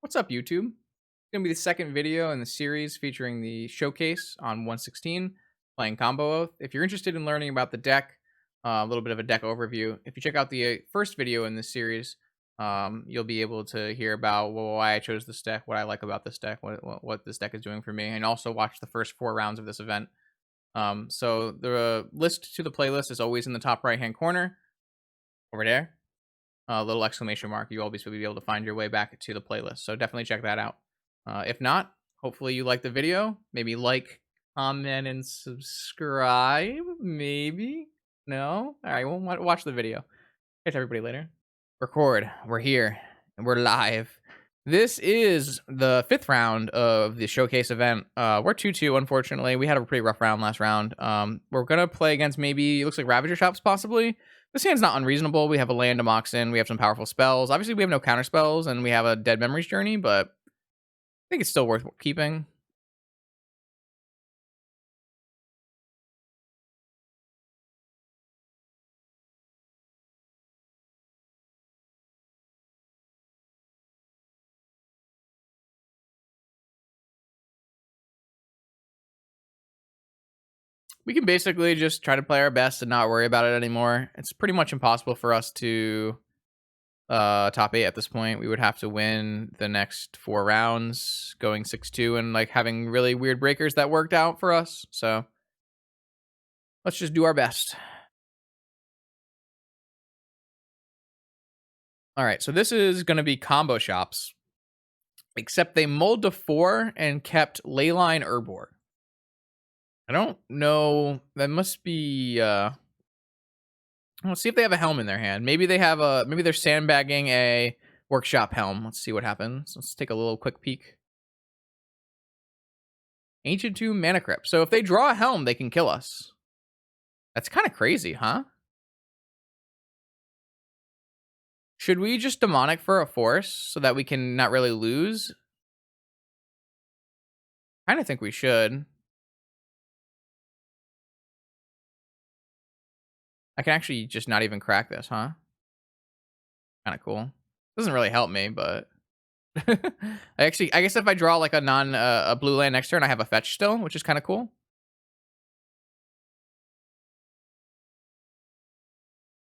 What's up, YouTube? It's gonna be the second video in the series featuring the showcase on 116, playing Combo Oath. If you're interested in learning about the deck, a little bit of a deck overview, if you check out the first video in this series, you'll be able to hear about why I chose this deck, what I like about this deck, what this deck is doing for me, and also watch the first 4 rounds of this event. So the list to the playlist is always in the top right-hand corner, over there. A little exclamation mark. You always will be able to find your way back to the playlist. So definitely check that out. If not, hopefully you like the video. Maybe like, comment, and subscribe. Maybe. No? All right, well, watch the video. Catch everybody later. Record. We're here. And we're live. This is the 5th round of the showcase event. We're 2-2, unfortunately. We had a pretty rough round last round. We're going to play against maybe, it looks like Ravager Shops, possibly. This hand's not unreasonable. We have a land to Mox in. We have some powerful spells. Obviously, we have no counter spells, and we have a Dead Memories Journey, but I think it's still worth keeping. We can basically just try to play our best and not worry about it anymore. It's pretty much impossible for us to top 8 at this point. We would have to win the next 4 rounds, going 6-2 and like having really weird breakers that worked out for us. So let's just do our best. All right, so this is going to be Combo Shops, except they mulled to 4 and kept Leyline Urbor. I don't know. That must be let's see if they have a helm in their hand. Maybe they have maybe they're sandbagging a workshop helm. Let's see what happens. Let's take a little quick peek. Ancient Tomb Mana Crypt. So if they draw a helm, they can kill us. That's kind of crazy, huh? Should we just demonic for a force so that we can not really lose? I kind of think we should. I can actually just not even crack this, huh? Kind of cool. Doesn't really help me, but I guess if I draw like a blue land next turn, I have a fetch still, which is kind of cool.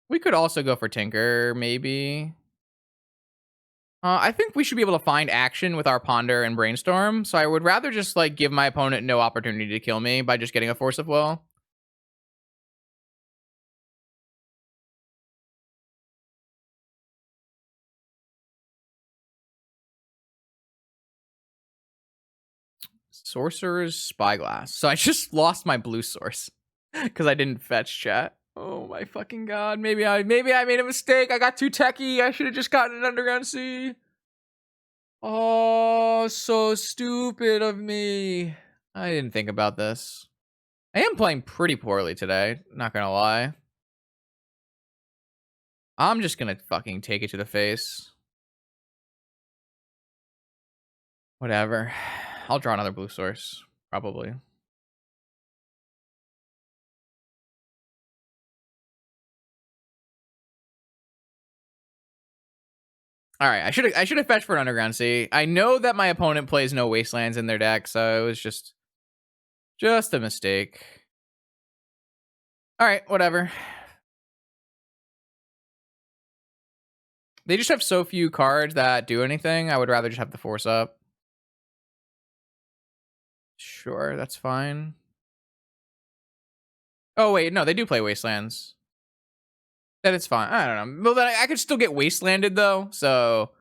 We could also go for Tinker, maybe. I think we should be able to find action with our Ponder and Brainstorm, so I would rather just like give my opponent no opportunity to kill me by just getting a Force of Will. Sorcerer's Spyglass. So I just lost my blue source because I didn't fetch, chat. Oh my fucking god. Maybe I made a mistake. I got too techie. I should have just gotten an Underground Sea. Oh, so stupid of me. I didn't think about this. I am playing pretty poorly today, not gonna lie. I'm just gonna fucking take it to the face. Whatever. I'll draw another blue source, probably. All right, I should have fetched for an Underground Sea. I know that my opponent plays no Wastelands in their deck, so it was just a mistake. All right, whatever. They just have so few cards that do anything. I would rather just have the Force up. Sure, that's fine. Oh wait, no, they do play Wastelands. Then it's fine. I don't know. Well, then I could still get Wastelanded though, so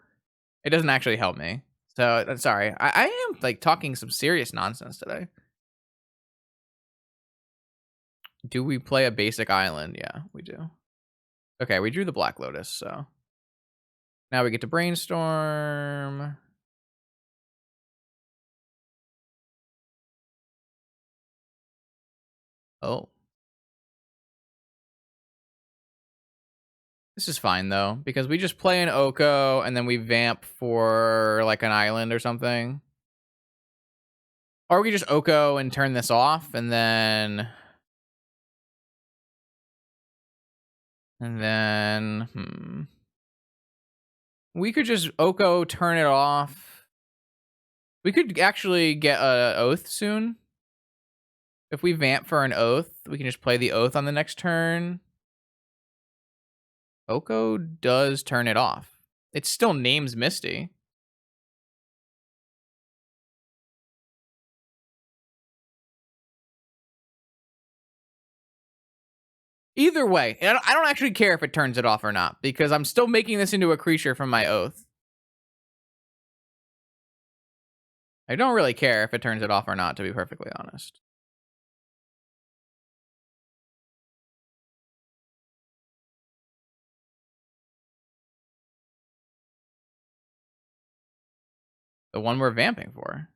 it doesn't actually help me. So sorry. I am like talking some serious nonsense today. Do we play a basic island? Yeah, we do. Okay, we drew the Black Lotus, so now we get to Brainstorm. Oh. This is fine though, because we just play an Oko and then we vamp for like an island or something. Or we just Oko and turn this off and then we could just Oko, turn it off, We could actually get a oath soon. If we vamp for an oath, we can just play the oath on the next turn. Oko does turn it off. It still names Misty. Either way, I don't actually care if it turns it off or not, because I'm still making this into a creature from my oath. I don't really care if it turns it off or not, to be perfectly honest. The one we're vamping for.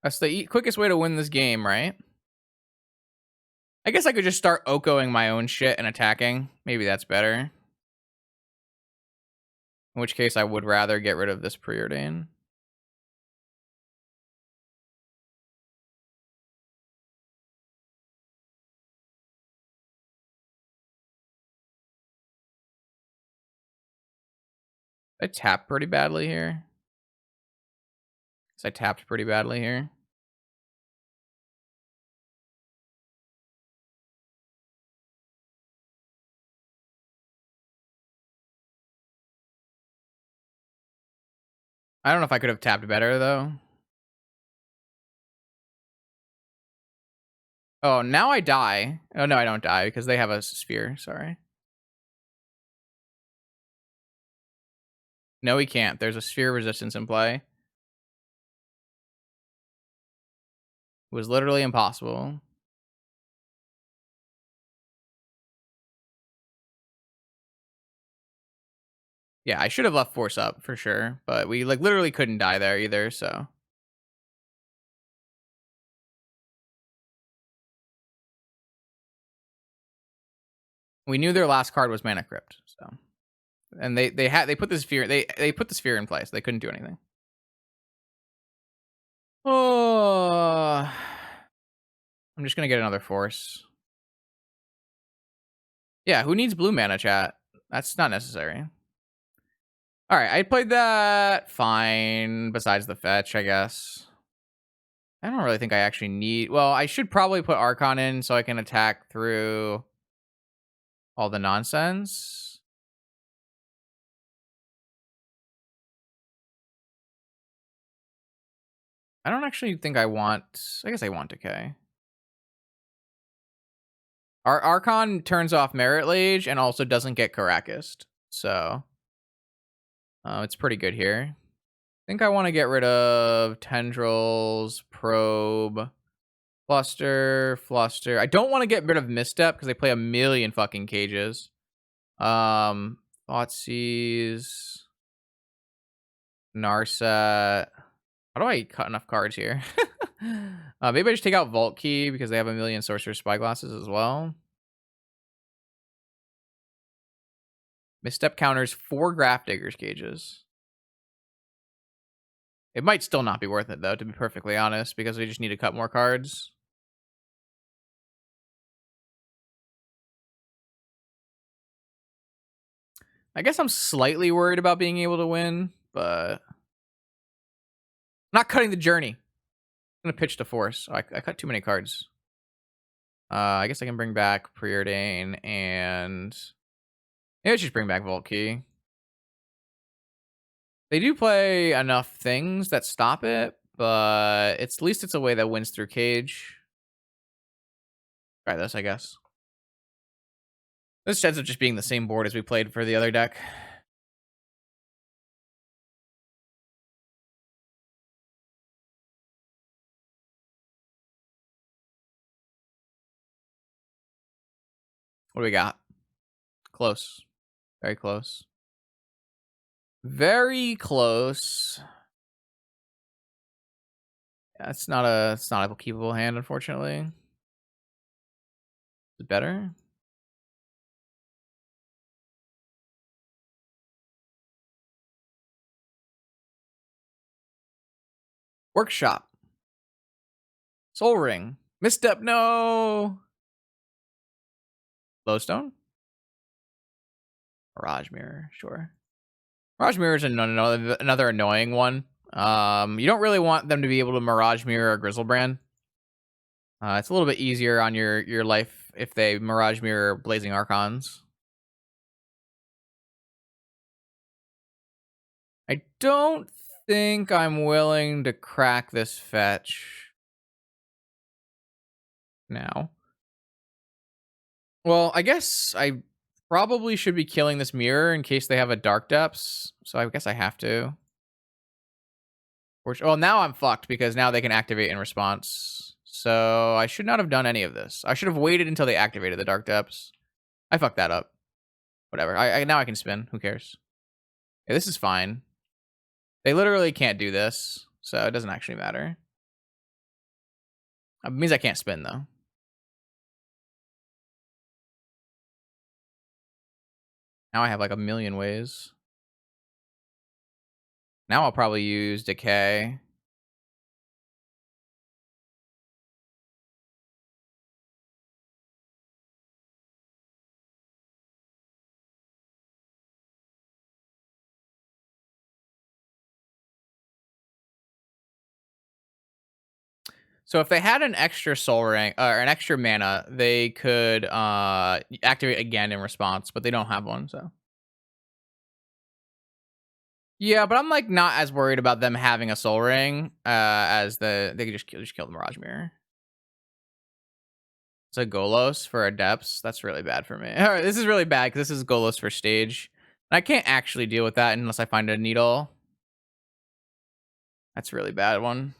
That's the quickest way to win this game, right? I guess I could just start Okoing my own shit and attacking. Maybe that's better. In which case, I would rather get rid of this Preordain. I tapped pretty badly here. I tapped pretty badly here. I don't know if I could have tapped better, though. Oh, now I die. Oh, no, I don't die because they have a sphere. Sorry. No, he can't. There's a sphere resistance in play. It was literally impossible. Yeah, I should have left force up for sure, but we like literally couldn't die there either, so. We knew their last card was Mana Crypt, so. And they put the sphere they put the sphere in place. They couldn't do anything. Oh, I'm just gonna get another force. Yeah, who needs blue mana, chat? That's not necessary. All right, I played that fine. Besides the fetch, I guess. I don't really think I actually need. Well, I should probably put Archon in so I can attack through all the nonsense. I don't actually think I want. I guess I want Decay. Our Archon turns off Merit Lage and also doesn't get Karakist. So it's pretty good here. I think I want to get rid of Tendrils, Probe, Fluster. I don't want to get rid of Misstep because they play a million fucking cages. Thoughtseize, Narset. How do I cut enough cards here? Maybe I just take out Vault Key because they have a million Sorcerer's Spyglasses as well. Misstep counters 4 Grafdigger's cages. It might still not be worth it, though, to be perfectly honest, because we just need to cut more cards. I guess I'm slightly worried about being able to win, but... I'm not cutting the journey. I'm going to pitch to force. Oh, I cut too many cards. I guess I can bring back Preordain and... Maybe I should bring back Vault Key. They do play enough things that stop it, but at least it's a way that wins through cage. Try this, I guess. This ends up just being the same board as we played for the other deck. What do we got? Close. Very close. Very close. Yeah, it's not a keepable hand, unfortunately. Is it better? Workshop. Soul Ring. Misstep, no. Lowstone? Mirage Mirror, sure. Mirage Mirror is another annoying one. You don't really want them to be able to Mirage Mirror or Grizzlebrand. It's a little bit easier on your life if they Mirage Mirror Blazing Archons. I don't think I'm willing to crack this fetch now. Well, I guess I probably should be killing this mirror in case they have a Dark Depths, so I guess I have to. Well, now I'm fucked because now they can activate in response. So I should not have done any of this. I should have waited until they activated the Dark Depths. I fucked that up. Whatever. Now I can spin. Who cares? Yeah, this is fine. They literally can't do this, so it doesn't actually matter. It means I can't spin, though. Now I have like a million ways. Now I'll probably use Decay. So if they had an extra soul ring or an extra mana, they could activate again in response, but they don't have one, so. Yeah, but I'm like not as worried about them having a soul ring as they could just kill the Mirage Mirror. It's a Golos for a depths. That's really bad for me. All right, this is really bad because this is Golos for stage. And I can't actually deal with that unless I find a needle. That's a really bad one.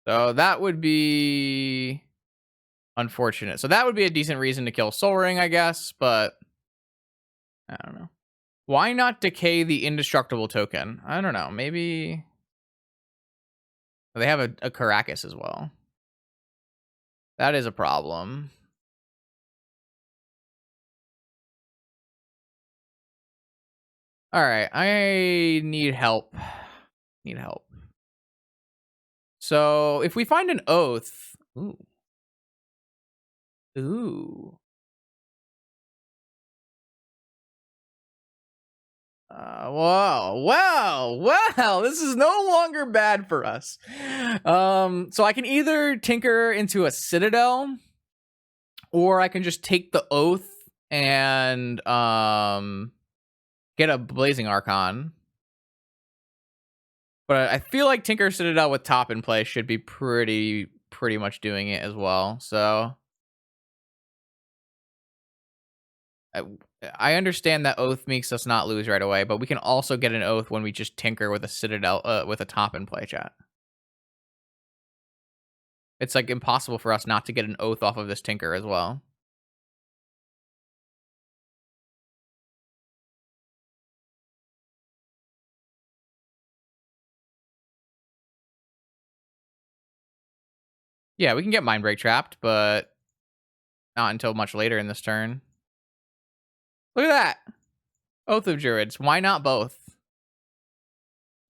So that would be unfortunate. So that would be a decent reason to kill Soul Ring, I guess, but I don't know. Why not decay the indestructible token? I don't know. Maybe they have a Caracas as well. That is a problem. All right, I need help. Need help. So if we find an oath, ooh. Wow. This is no longer bad for us. So I can either tinker into a Citadel, or I can just take the oath and get a Blazing Archon. But I feel like Tinker Citadel with top in play should be pretty much doing it as well. So I understand that oath makes us not lose right away, but we can also get an oath when we just tinker with a Citadel with a top in play, chat. It's like impossible for us not to get an oath off of this tinker as well. Yeah, we can get Mind Break trapped, but not until much later in this turn. Look at that. Oath of Druids. Why not both?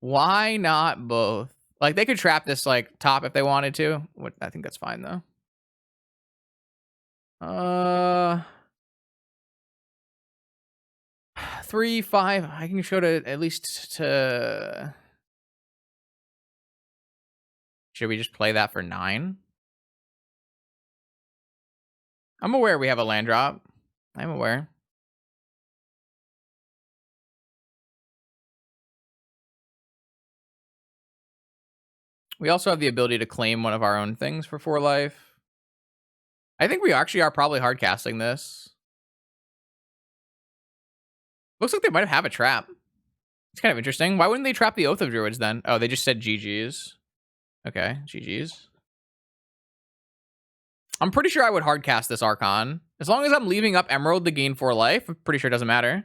Why not both? Like, they could trap this, like, top if they wanted to. I think that's fine, though. 3, 5. I can show to at least to. Should we just play that for 9? I'm aware we have a land drop. I'm aware. We also have the ability to claim one of our own things for 4 life. I think we actually are probably hard casting this. Looks like they might have a trap. It's kind of interesting. Why wouldn't they trap the Oath of Druids then? Oh, they just said GG's. Okay, GG's. I'm pretty sure I would hard cast this Archon. As long as I'm leaving up Emerald to gain 4 life, I'm pretty sure it doesn't matter.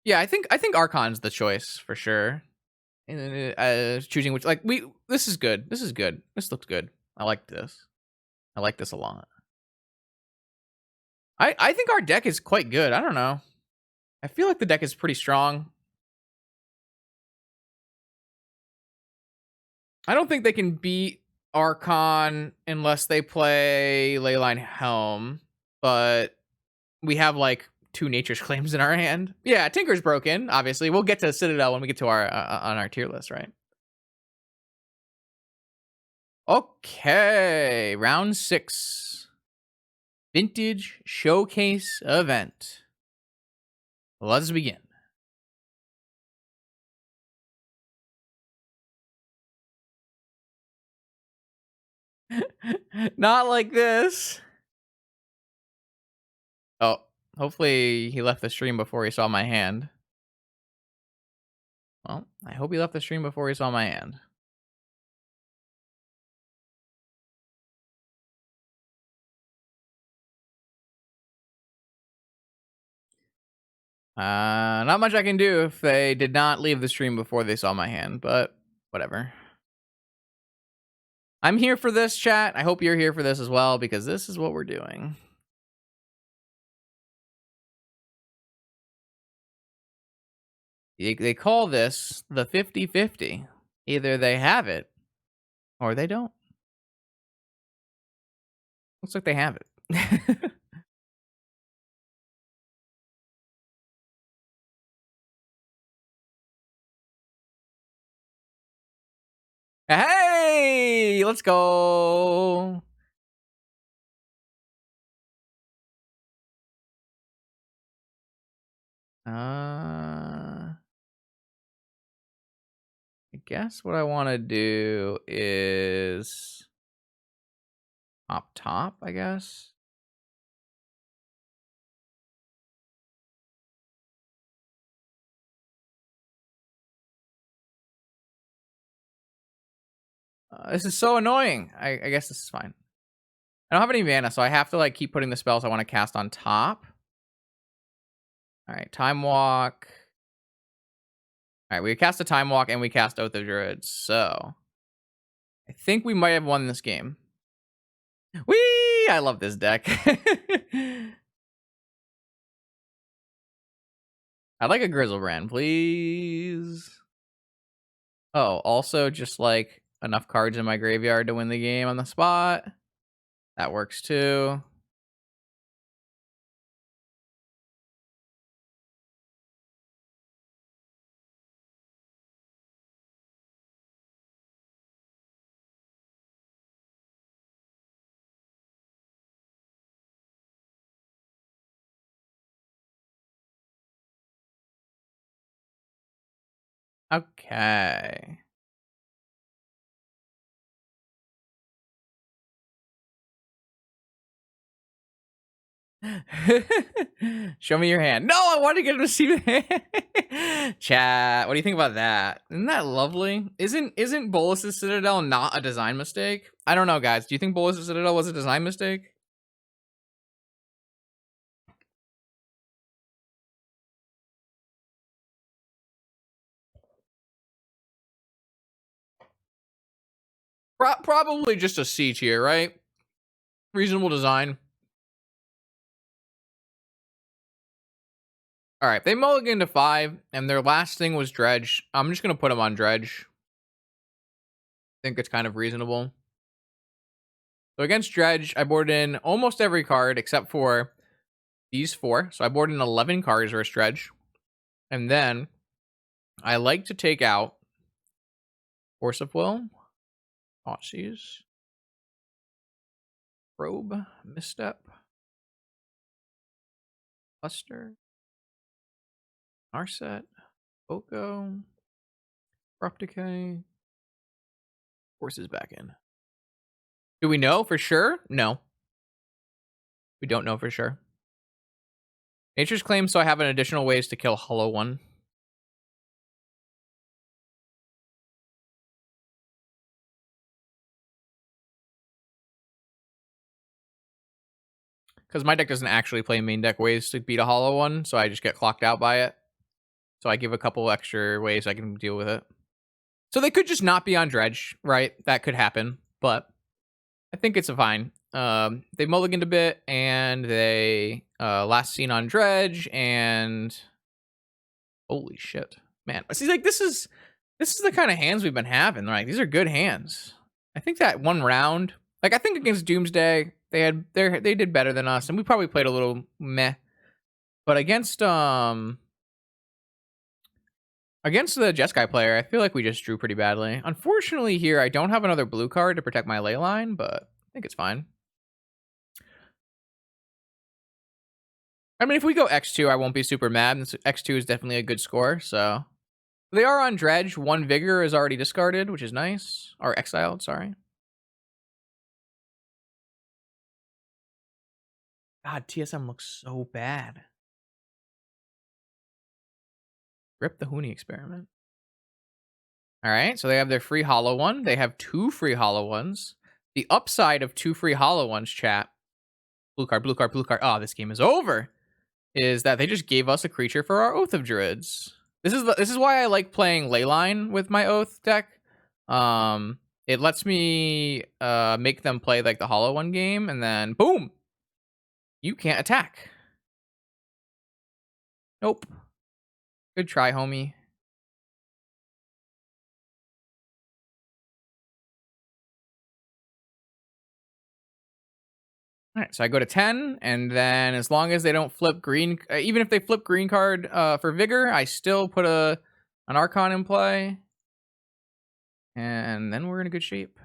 Yeah, I think Archon's the choice for sure. Choosing which, like, this is good. This is good. This looks good. I like this. I like this a lot. I think our deck is quite good. I don't know. I feel like the deck is pretty strong. I don't think they can beat Archon unless they play Leyline Helm, but we have like 2 Nature's Claims in our hand. Yeah, Tinker's broken, obviously. We'll get to Citadel when we get to our on our tier list, right? Okay, round 6. Vintage Showcase event. Let's begin. Not like this. Oh, hopefully he left the stream before he saw my hand. Well, I hope he left the stream before he saw my hand. Not much I can do if they did not leave the stream before they saw my hand, but whatever. I'm here for this, chat. I hope you're here for this as well, because this is what we're doing. They call this the 50-50. Either they have it, or they don't. Looks like they have it. Hey, let's go. I guess what I want to do is top, I guess. This is so annoying. I guess this is fine. I don't have any mana, so I have to like keep putting the spells I want to cast on top. All right, Time Walk. All right, we cast a Time Walk and we cast Oath of Druids, so I think we might have won this game. Whee! I love this deck. I'd like a Grizzlebrand, please. Oh, also just like enough cards in my graveyard to win the game on the spot. That works too. Okay. Show me your hand. No, I want to get him to see the hand. Chat, what do you think about that? Isn't that lovely? Isn't Bolus's Citadel not a design mistake? I don't know, guys. Do you think Bolus's Citadel was a design mistake? Probably just a C tier, right? Reasonable design. All right, they mulliganed to 5, and their last thing was Dredge. I'm just going to put them on Dredge. I think it's kind of reasonable. So against Dredge, I boarded in almost every card except for these 4. So I boarded in 11 cards versus Dredge. And then I like to take out Force of Will, Aussies, Probe, Misstep, Cluster, Narset, Oko, Abrupt Decay, Forces back in. Do we know for sure? No. We don't know for sure. Nature's Claim, so I have an additional ways to kill Hollow One. Because my deck doesn't actually play main deck ways to beat a Hollow One, so I just get clocked out by it. So I give a couple extra ways I can deal with it. So they could just not be on Dredge, right? That could happen, but I think it's fine. They mulliganed a bit, and they last seen on Dredge, and holy shit, man! See, like this is This is the kind of hands we've been having. Like, these are good hands. I think that one round, like I think against Doomsday, they did better than us, and we probably played a little meh. But against the Jeskai player, I feel like we just drew pretty badly. Unfortunately, here I don't have another blue card to protect my ley line, but I think it's fine. I mean, if we go X2, I won't be super mad. X2 is definitely a good score, so. They are on Dredge. One Vigor is already discarded, which is nice. Or exiled, sorry. God, TSM looks so bad. Rip the Huni experiment. All right, so they have their free hollow one. They have 2 free hollow ones. The upside of 2 free hollow ones, chat. Blue card, blue card, blue card. Oh, this game is over. Is that they just gave us a creature for our Oath of Druids. This is why I like playing Leyline with my Oath deck. It lets me make them play like the hollow one game, and then boom, you can't attack. Nope. Good try, homie. All right, so I go to 10, and then as long as they don't flip green, even if they flip green card for Vigor, I still put an Archon in play, and then we're in a good shape.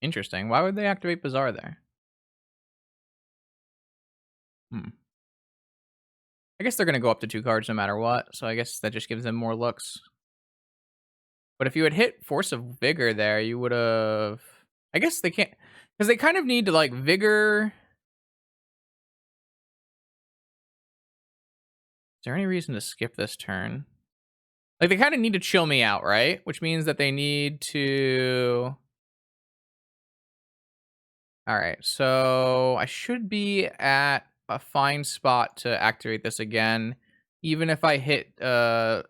Interesting. Why would they activate Bazaar there? I guess they're going to go up to 2 cards no matter what, so I guess that just gives them more looks. But if you had hit Force of Vigor there, you would have... I guess they can't... Because they kind of need to, like, Vigor... Is there any reason to skip this turn? Like, they kind of need to chill me out, right? Which means that they need to... Alright, so I should be at a fine spot to activate this again. Even if I hit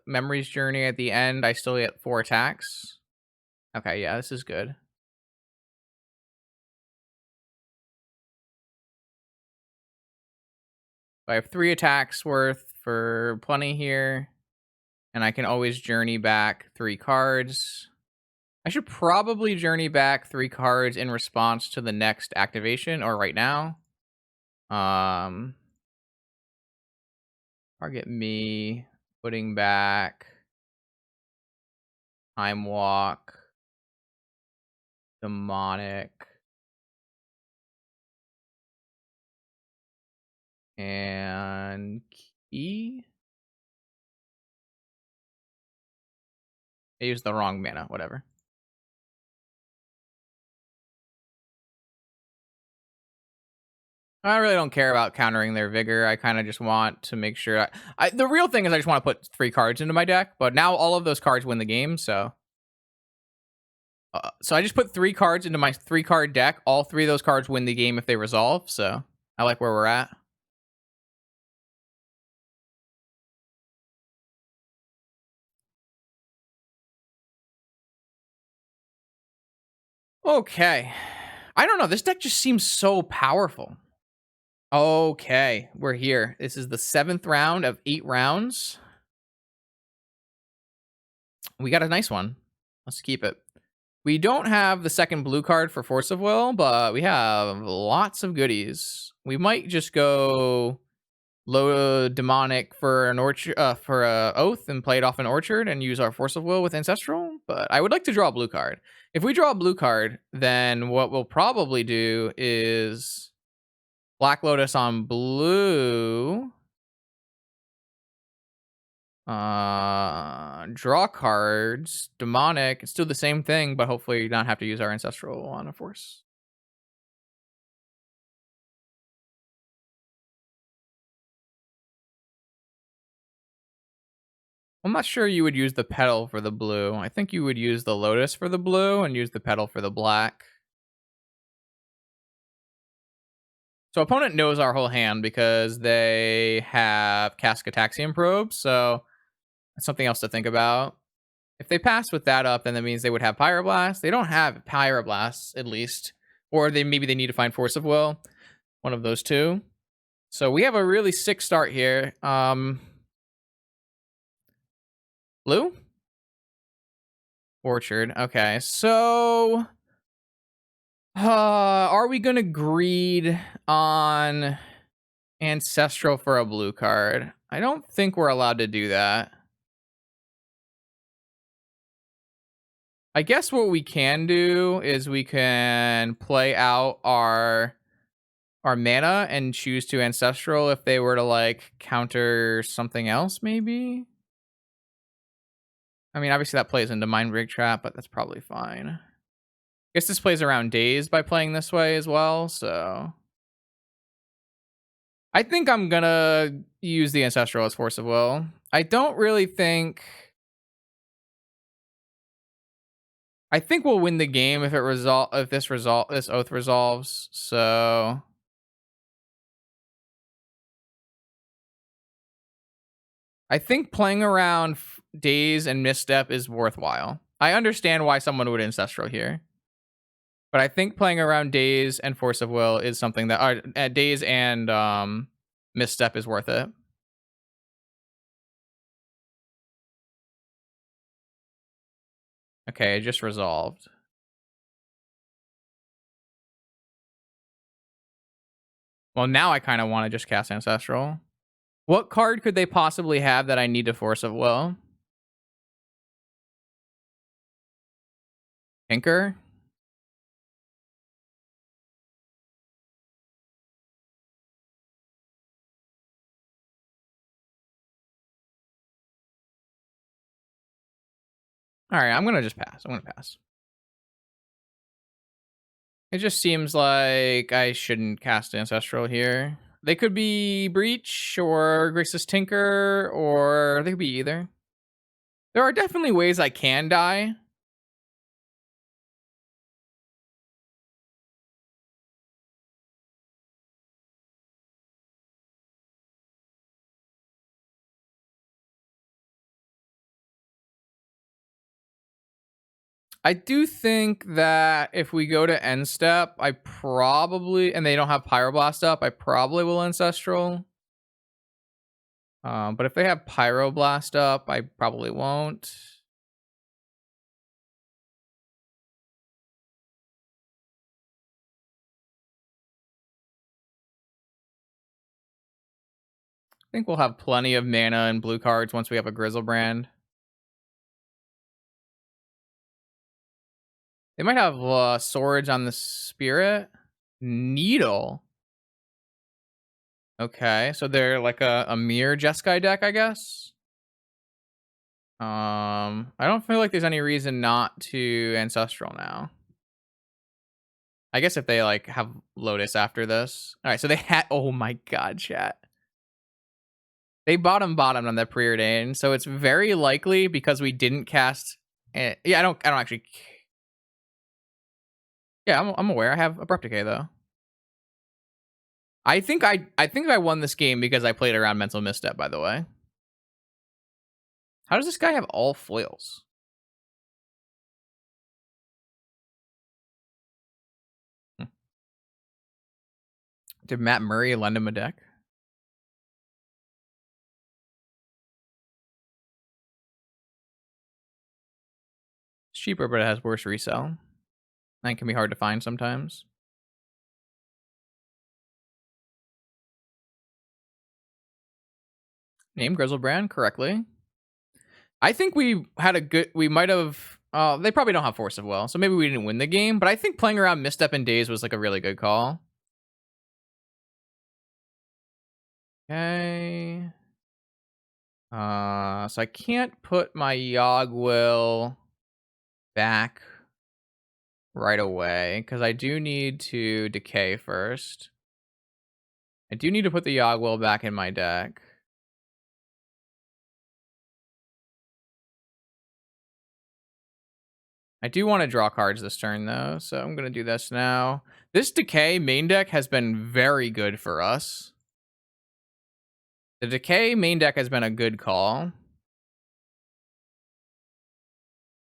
Memory's Journey at the end, I still get 4 attacks. Okay, yeah, this is good. I have 3 attacks worth for plenty here. And I can always journey back 3 cards. I should probably journey back 3 cards in response to the next activation, or right now. Target me, putting back Time Walk, Demonic, and Key. I used the wrong mana, whatever. I really don't care about countering their Vigor. I kind of just want to make sure... the real thing is I just want to put 3 cards into my deck, but now all of those cards win the game, so... so I just put 3 cards into my 3-card deck. All 3 of those cards win the game if they resolve, so I like where we're at. Okay. I don't know. This deck just seems so powerful. Okay, we're here. This is the 7th round of 8 rounds. We got a nice one. Let's keep it. We don't have the second blue card for Force of Will, but we have lots of goodies. We might just go low demonic for an orchard, for a oath, and play it off an orchard and use our Force of Will with Ancestral. But I would like to draw a blue card. If we draw a blue card, then what we'll probably do is Black Lotus on blue. Draw cards, demonic. It's still the same thing, but hopefully not have to use our Ancestral on a Force. I'm not sure you would use the petal for the blue. I think you would use the Lotus for the blue and use the petal for the black. So opponent knows our whole hand because they have Cascataxian Probe, so that's something else to think about. If they pass with that up, then that means they would have Pyroblast. They don't have Pyroblast, at least. Or maybe they need to find Force of Will. One of those two. So we have a really sick start here. Blue? Orchard. Okay, so are we gonna greed on Ancestral for a blue card? I don't think we're allowed to do that. I guess what we can do is we can play out our mana and choose to Ancestral if they were to like counter something else, maybe. I mean, obviously that plays into Mind Break Trap, but that's probably fine. I guess this plays around Dazed by playing this way as well, so I think I'm gonna use the Ancestral as Force of Will. I don't really think. I think we'll win the game if this oath resolves. So I think playing around Daze and Misstep is worthwhile. I understand why someone would Ancestral here, but I think playing around Daze and Force of Will is something that Daze and Misstep is worth it. Okay, it just resolved. Well, now I kind of want to just cast Ancestral. What card could they possibly have that I need to Force of Will? Tinker? All right, I'm going to just pass. I'm going to pass. It just seems like I shouldn't cast Ancestral here. They could be Breach or Grixis Tinker, or they could be either. There are definitely ways I can die. I do think that if we go to end step, I probably, and they don't have Pyroblast up, I probably will Ancestral. But if they have Pyroblast up, I probably won't. I think we'll have plenty of mana and blue cards once we have a Grizzlebrand. They might have Swords on the Spirit. Needle. Okay, so they're like a mirror Jeskai deck, I guess. I don't feel like there's any reason not to Ancestral now. I guess if they like have Lotus after this. All right, so they had. Oh my god, chat. They bottomed on the preordained, so it's very likely because we didn't cast. Yeah, I don't actually. Yeah, I'm aware. I have Abrupt Decay though. I think I won this game because I played around Mental Misstep. By the way, how does this guy have all foils? Did Matt Murray lend him a deck? It's cheaper, but it has worse resell. That can be hard to find sometimes. Name Grizzlebrand correctly. I think we had a good. We might have. They probably don't have Force of Will, so maybe we didn't win the game. But I think playing around Misstep and Daze was like a really good call. Okay. So I can't put my Yogg-Will back right away because I do need to decay first. I do need to put the Yogg-Will back in my deck. I do want to draw cards this turn though, so I'm gonna do this now. This Decay main deck has been very good for us. The Decay main deck has been a good call.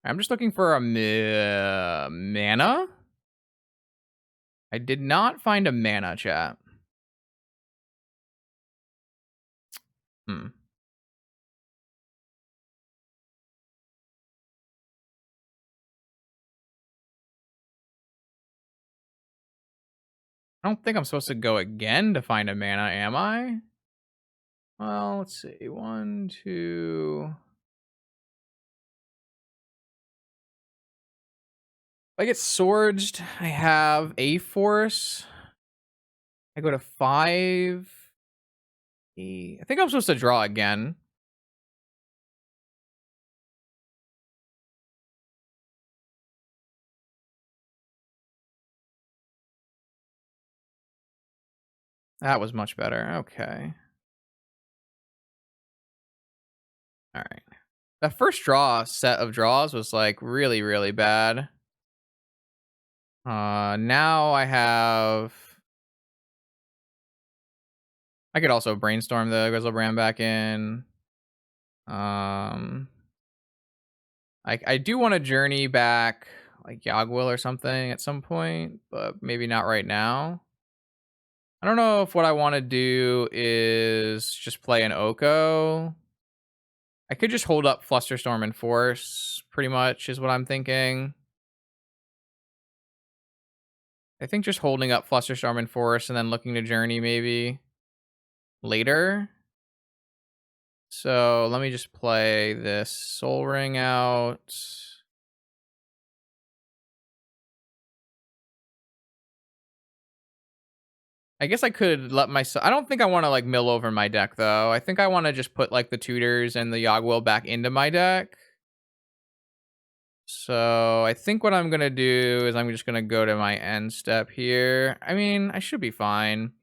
I'm just looking for a mana. I did not find a mana, chat. Hmm. I don't think I'm supposed to go again to find a mana, am I? Well, let's see. 1, 2. If I get Swordged, I have a Force. I go to 5. I think I'm supposed to draw again. That was much better. Okay. All right. The first set of draws was like really, really bad. Now I have. I could also brainstorm the Grizzlebrand back in. I do want to journey back like Yogwill or something at some point, but maybe not right now. I don't know if what I want to do is just play an Oko. I could just hold up Flusterstorm and Force, pretty much, is what I'm thinking. I think just holding up Flusterstorm and Force and then looking to journey maybe later. So let me just play this Soul Ring out. I guess I could let myself. I don't think I want to like mill over my deck though. I think I want to just put like the Tutors and the Yogwill back into my deck. So I think what I'm gonna do is I'm just gonna go to my end step here. I mean, I should be fine.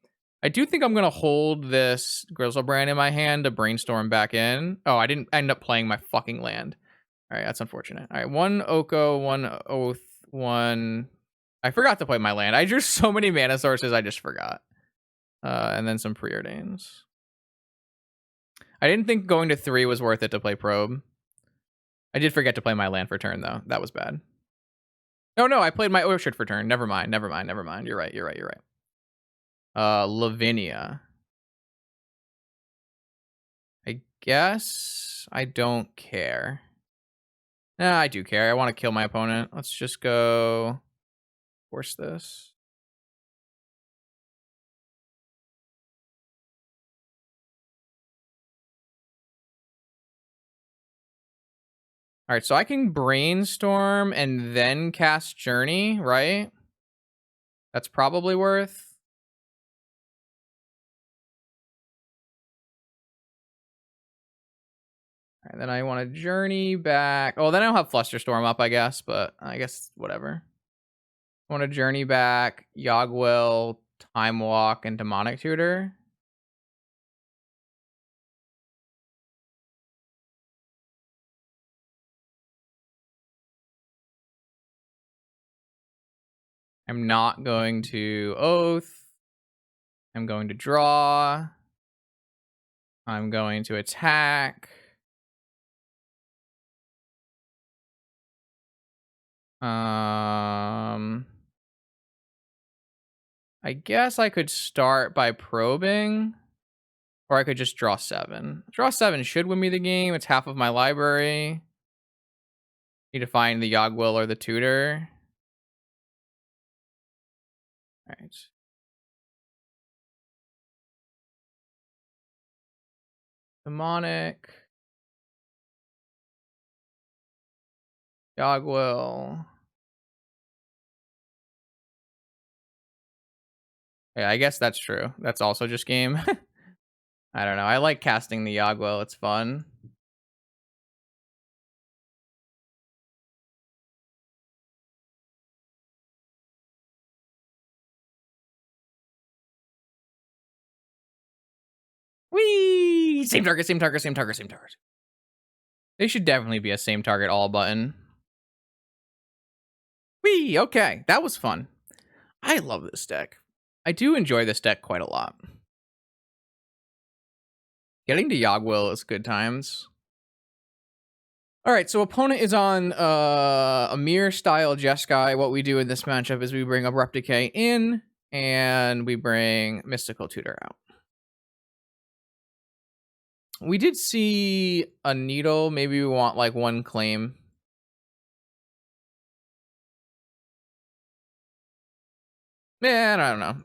I do think I'm gonna hold this Grizzlebrand in my hand to brainstorm back in. Oh, I didn't end up playing my fucking land. All right, that's unfortunate. All right, 1 Oko, 1 Oath, 1. I forgot to play my land. I drew so many mana sources, I just forgot. And then some Preordains. I didn't think going to 3 was worth it to play Probe. I did forget to play my land for turn, though. That was bad. No, I played my Orchard for turn. Never mind. You're right. Lavinia. I guess I don't care. Nah, I do care. I want to kill my opponent. Let's just go force this. All right, so I can brainstorm and then cast Journey, right? That's probably worth. All right, then I want to Journey back. Oh, then I'll have Flusterstorm up, I guess, but I guess whatever. I want to Journey back, Yogwill, Time Walk, and Demonic Tutor. I'm not going to Oath. I'm going to draw. I'm going to attack. I guess I could start by probing, or I could just draw 7. Draw 7 should win me the game. It's half of my library. Need to find the Yogwill or the Tutor. All right. Demonic. Yogwill. Yeah, I guess that's true. That's also just game. I don't know. I like casting the Yogwill. It's fun. Whee! Same target. They should definitely be a same target all button. Whee! Okay, that was fun. I love this deck. I do enjoy this deck quite a lot. Getting to Yogwill is good times. All right, so opponent is on a mirror style Jeskai. What we do in this matchup is we bring Abrupt Decay in, and we bring Mystical Tutor out. We did see a Needle. Maybe we want like one claim. Man, I don't know.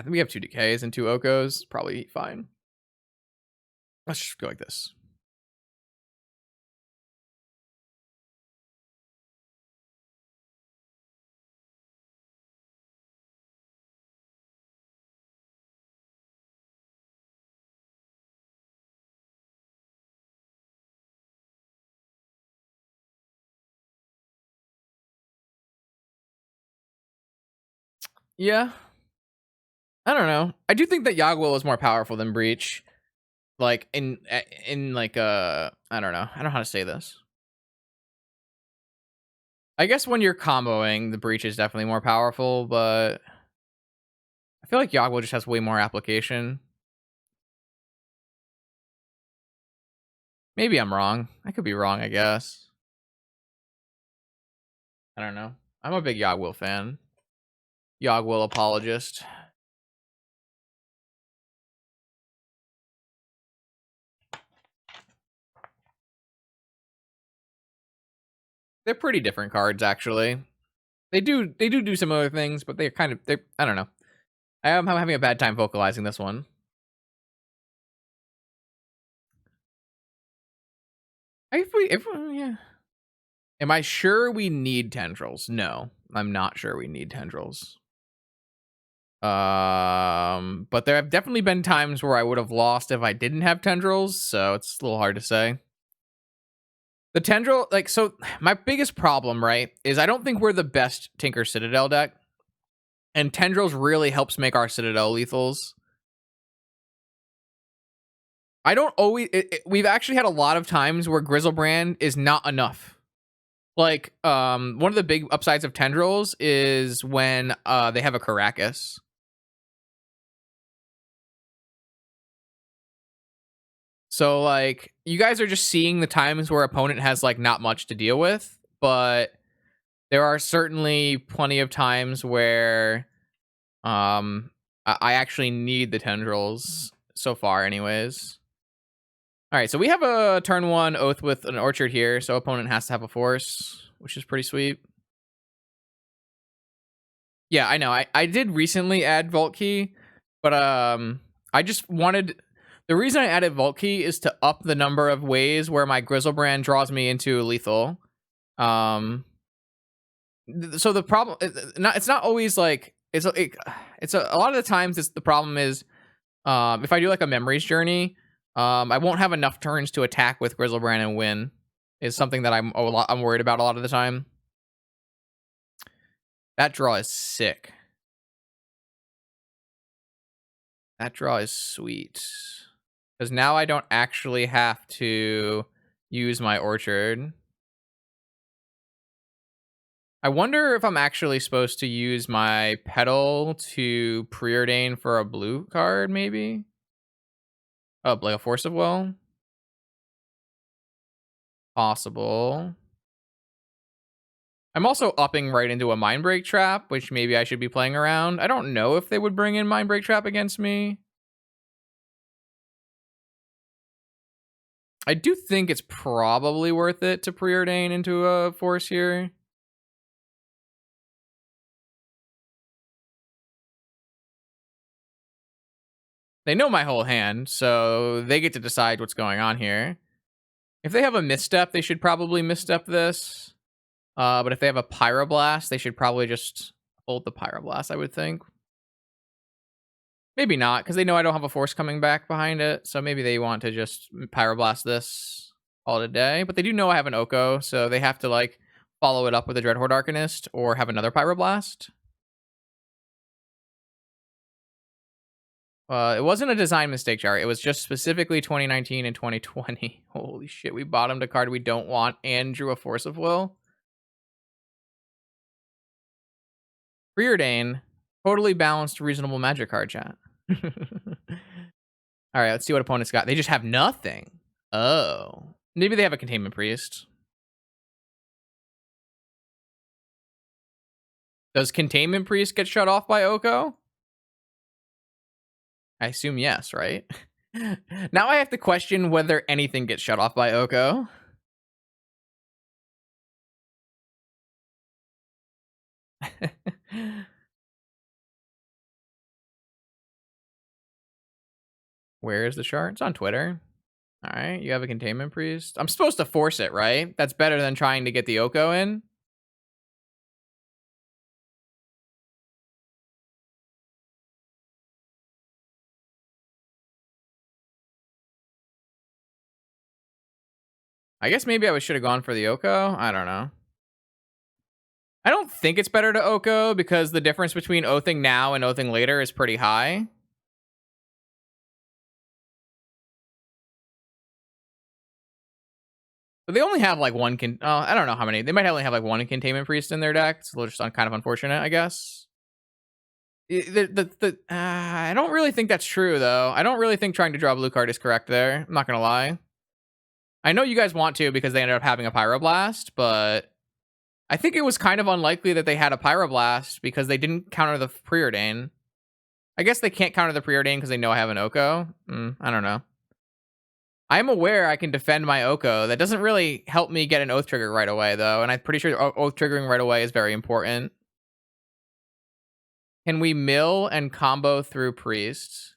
We have 2 Decays and 2 Okos. Probably fine. Let's just go like this. Yeah. I don't know. I do think that Yogwill is more powerful than Breach. Like in like I don't know. I don't know how to say this. I guess when you're comboing, the Breach is definitely more powerful, but I feel like Yogwill just has way more application. Maybe I'm wrong. I could be wrong, I guess. I don't know. I'm a big Yogwill fan. Yogwill apologist. They're pretty different cards, actually. They do similar things, but they're I don't know. I'm having a bad time vocalizing this one. Yeah. Am I sure we need tendrils? No, I'm not sure we need tendrils. But there have definitely been times where I would have lost if I didn't have tendrils, so it's a little hard to say. The tendril, like, so my biggest problem, right, is I don't think we're the best Tinker Citadel deck, and tendrils really helps make our Citadel lethals. I don't always. We've actually had a lot of times where Grizzlebrand is not enough. Like, one of the big upsides of tendrils is when they have a Caracas. So like, you guys are just seeing the times where opponent has like not much to deal with, but there are certainly plenty of times where I actually need the tendrils so far, anyways. All right, so we have a turn 1 Oath with an Orchard here, so opponent has to have a force, which is pretty sweet. Yeah, I know. I did recently add Vault Key, but I just wanted. The reason I added Vault Key is to up the number of ways where my Grizzlebrand draws me into lethal. So the problem, it's not always like it's a lot of the times the problem is if I do like a Memories Journey, I won't have enough turns to attack with Grizzlebrand and win. Is something that I'm worried about a lot of the time. That draw is sick. That draw is sweet. Because now I don't actually have to use my Orchard. I wonder if I'm actually supposed to use my Petal to preordain for a blue card, maybe? Oh, like a Force of Will? Possible. I'm also upping right into a Mindbreak Trap, which maybe I should be playing around. I don't know if they would bring in Mindbreak Trap against me. I do think it's probably worth it to preordain into a Force here. They know my whole hand, so they get to decide what's going on here. If they have a misstep, they should probably misstep this. But if they have a Pyroblast, they should probably just hold the Pyroblast, I would think. Maybe not, because they know I don't have a Force coming back behind it, so maybe they want to just Pyroblast this all today. But they do know I have an Oko, so they have to, like, follow it up with a Dreadhorde Arcanist or have another Pyroblast. It wasn't a design mistake, Jar. It was just specifically 2019 and 2020. Holy shit, we bottomed a card we don't want and drew a Force of Will. Preordain, totally balanced, reasonable magic card chat. All right, let's see what opponents got. They just have nothing. Oh. Maybe they have a Containment Priest. Does Containment Priest get shut off by Oko? I assume yes, right? Now I have to question whether anything gets shut off by Oko. Where is the chart? It's on Twitter. All right, you have a Containment Priest. I'm supposed to force it, right? That's better than trying to get the Oko in. I guess maybe I should have gone for the Oko. I don't know. I don't think it's better to Oko because the difference between Oathing now and Oathing later is pretty high. But they only have like one I don't know how many. They might only have like one Containment Priest in their deck. It's a little just kind of unfortunate, I guess. I don't really think that's true, though. I don't really think trying to draw a blue card is correct there. I'm not going to lie. I know you guys want to because they ended up having a Pyroblast, but I think it was kind of unlikely that they had a Pyroblast because they didn't counter the Preordain. I guess they can't counter the Preordain because they know I have an Oko. I don't know. I'm aware I can defend my Oko. That doesn't really help me get an Oath Trigger right away, though, and I'm pretty sure Oath Triggering right away is very important. Can we mill and combo through Priest?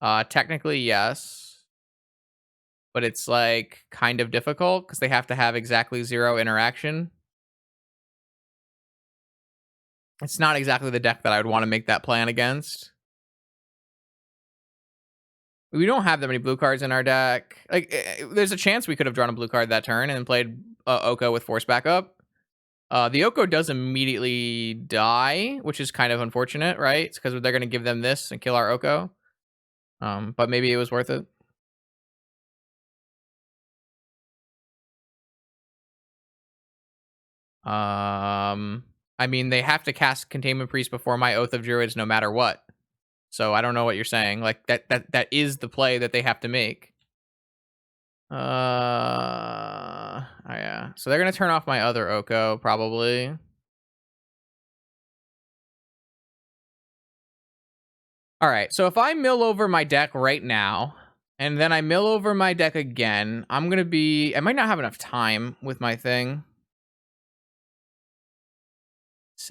Technically, yes. But it's, like, kind of difficult because they have to have exactly 0 interaction. It's not exactly the deck that I would want to make that plan against. We don't have that many blue cards in our deck. Like, there's a chance we could have drawn a blue card that turn and then played Oko with Force Backup. The Oko does immediately die, which is kind of unfortunate, right? It's because they're going to give them this and kill our Oko. But maybe it was worth it. I mean, they have to cast Containment Priest before my Oath of Druids no matter what. So I don't know what you're saying. Like, that is the play that they have to make. Yeah. So they're going to turn off my other Oko, probably. All right, so if I mill over my deck right now, and then I mill over my deck again, I might not have enough time with my thing.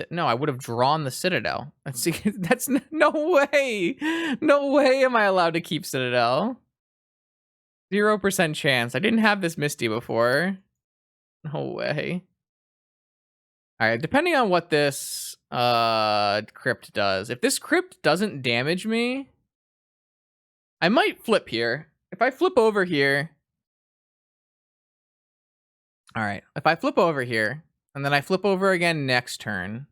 No, I would have drawn the Citadel. That's no way. No way am I allowed to keep Citadel. 0% chance. I didn't have this Misty before. No way. All right, depending on what this crypt does. If this crypt doesn't damage me, I might flip here. If I flip over here. All right, if I flip over here, and then I flip over again next turn,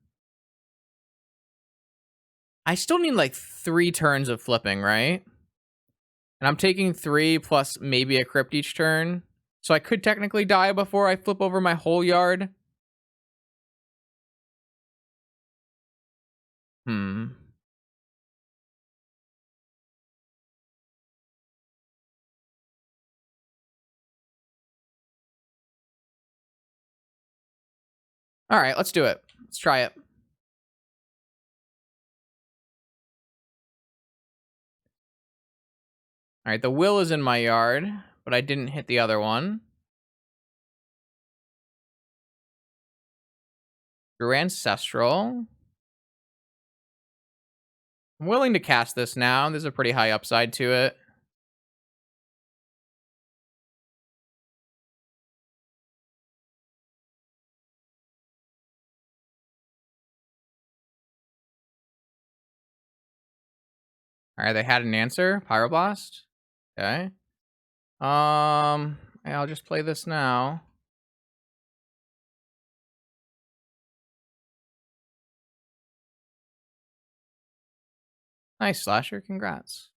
I still need like 3 turns of flipping, right? And I'm taking 3 plus maybe a crypt each turn. So I could technically die before I flip over my whole yard. All right, let's do it. Let's try it. All right, the will is in my yard, but I didn't hit the other one. Drew Ancestral. I'm willing to cast this now. There's a pretty high upside to it. All right, they had an answer. Pyroblast. Okay. I'll just play this now. Nice, Slasher. Congrats.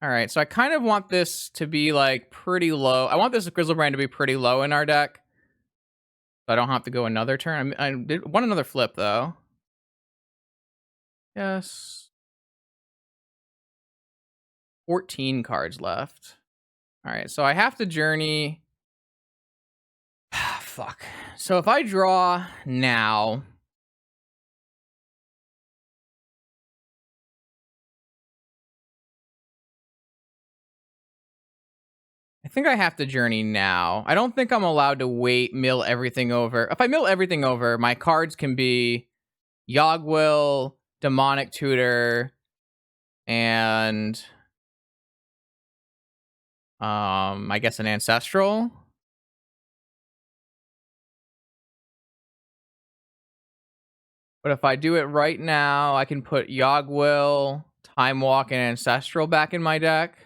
All right, so I kind of want this to be, like, pretty low. I want this Grizzlebrand to be pretty low in our deck. I don't have to go another turn. I did want another flip though. Yes. 14 cards left. All right, so I have to journey. Fuck. So if I draw now, I think I have to journey now. I don't think I'm allowed to wait, mill everything over. If I mill everything over, my cards can be Yogwill, Demonic Tutor, and I guess an Ancestral. But if I do it right now, I can put Yogwill, Time Walk, and Ancestral back in my deck.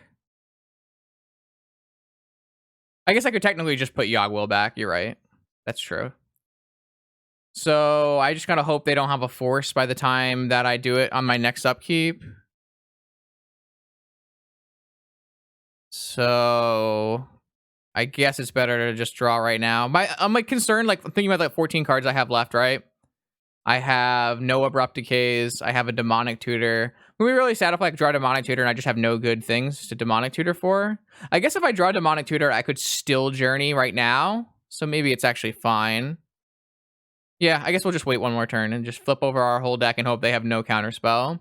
I guess I could technically just put Yogwill back. You're right. That's true. So I just gotta hope they don't have a force by the time that I do it on my next upkeep. So I guess it's better to just draw right now. I'm like concerned, like thinking about like 14 cards I have left, right? I have no Abrupt Decays. I have a Demonic Tutor. It would be really sad if I draw a Demonic Tutor and I just have no good things to Demonic Tutor for. I guess if I draw a Demonic Tutor, I could still Journey right now. So maybe it's actually fine. Yeah, I guess we'll just wait one more turn and just flip over our whole deck and hope they have no counterspell.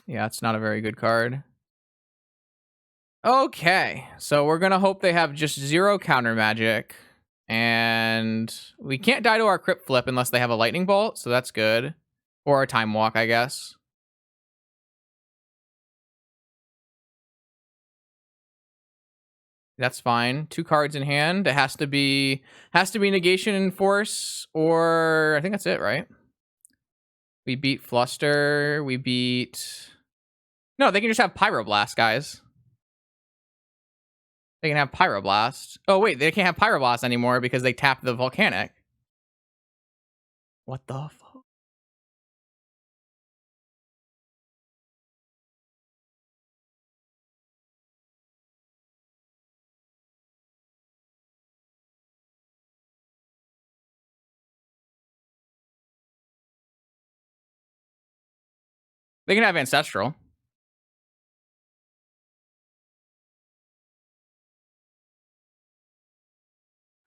Yeah, it's not a very good card. Okay, so we're gonna hope they have just 0 counter magic. And we can't die to our Crypt Flip unless they have a Lightning Bolt, so that's good. Or a Time Walk, I guess. That's fine. 2 cards in hand. It has to be Negation and Force, or I think that's it, right? We beat Fluster. We beat... No, they can just have Pyroblast, guys. They can have Pyroblast. Oh, wait, they can't have Pyroblast anymore because they tapped the Volcanic. What the fuck? They can have Ancestral.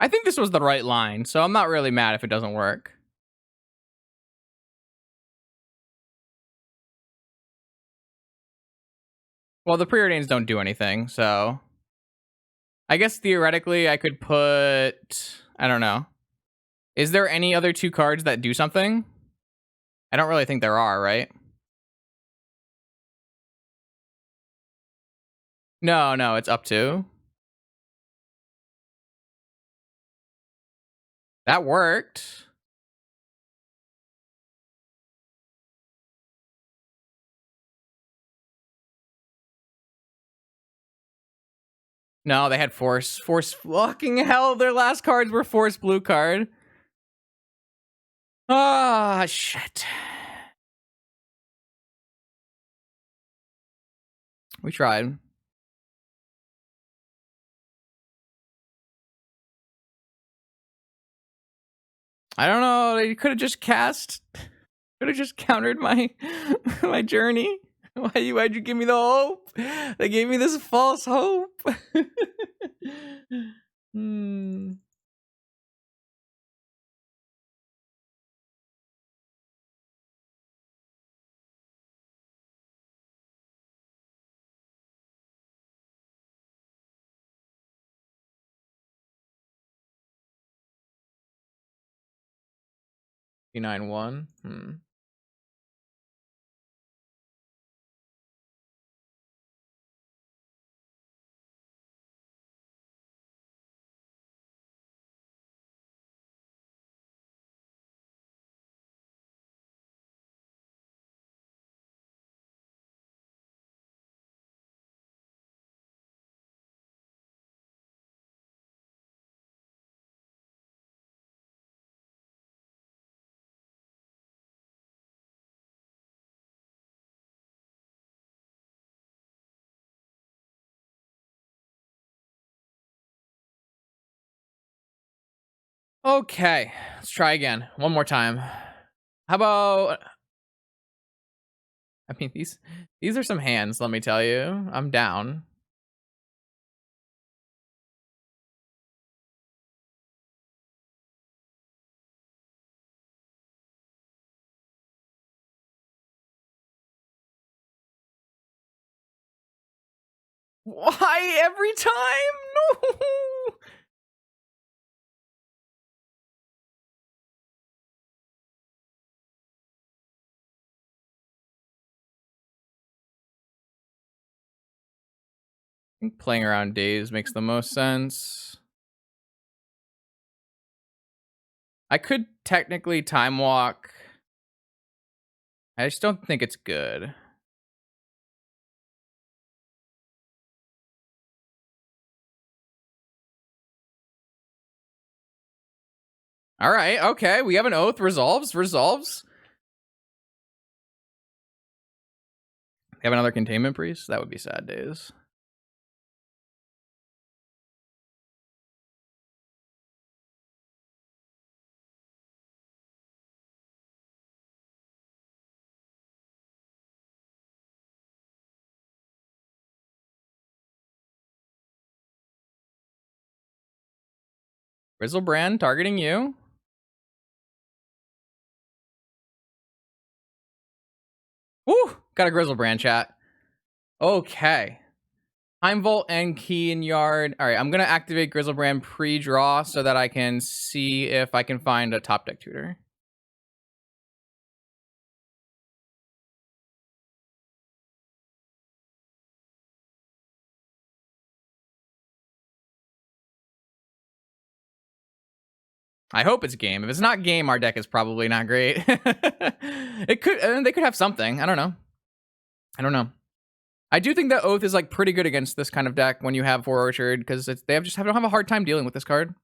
I think this was the right line, so I'm not really mad if it doesn't work. Well, the preordains don't do anything, so... I guess theoretically I could put... I don't know. Is there any other 2 cards that do something? I don't really think there are, right? No, it's up to. That worked. No, they had Force. Force, fucking hell, their last cards were Force blue card. Ah, shit. We tried. I don't know, they could have just cast... Could have just countered my my journey. Why'd you give me the hope? They gave me this false hope. Hmm. P91. Okay, let's try again. One more time. How about I mean these are some hands, let me tell you. I'm down. Why every time? No. I think playing around days makes the most sense. I could technically time walk. I just don't think it's good. All right, okay. We have an oath. Resolves. We have another containment priest. That would be sad days. Grizzlebrand targeting you. Woo! Got a Grizzlebrand chat. Okay. Time Vault and Key and Yard. All right, I'm gonna activate Grizzlebrand pre-draw so that I can see if I can find a top deck tutor. I hope it's game. If it's not game, our deck is probably not great. It could. They could have something. I don't know. I do think that Oath is like pretty good against this kind of deck when you have Four Orchard because they don't have a hard time dealing with this card.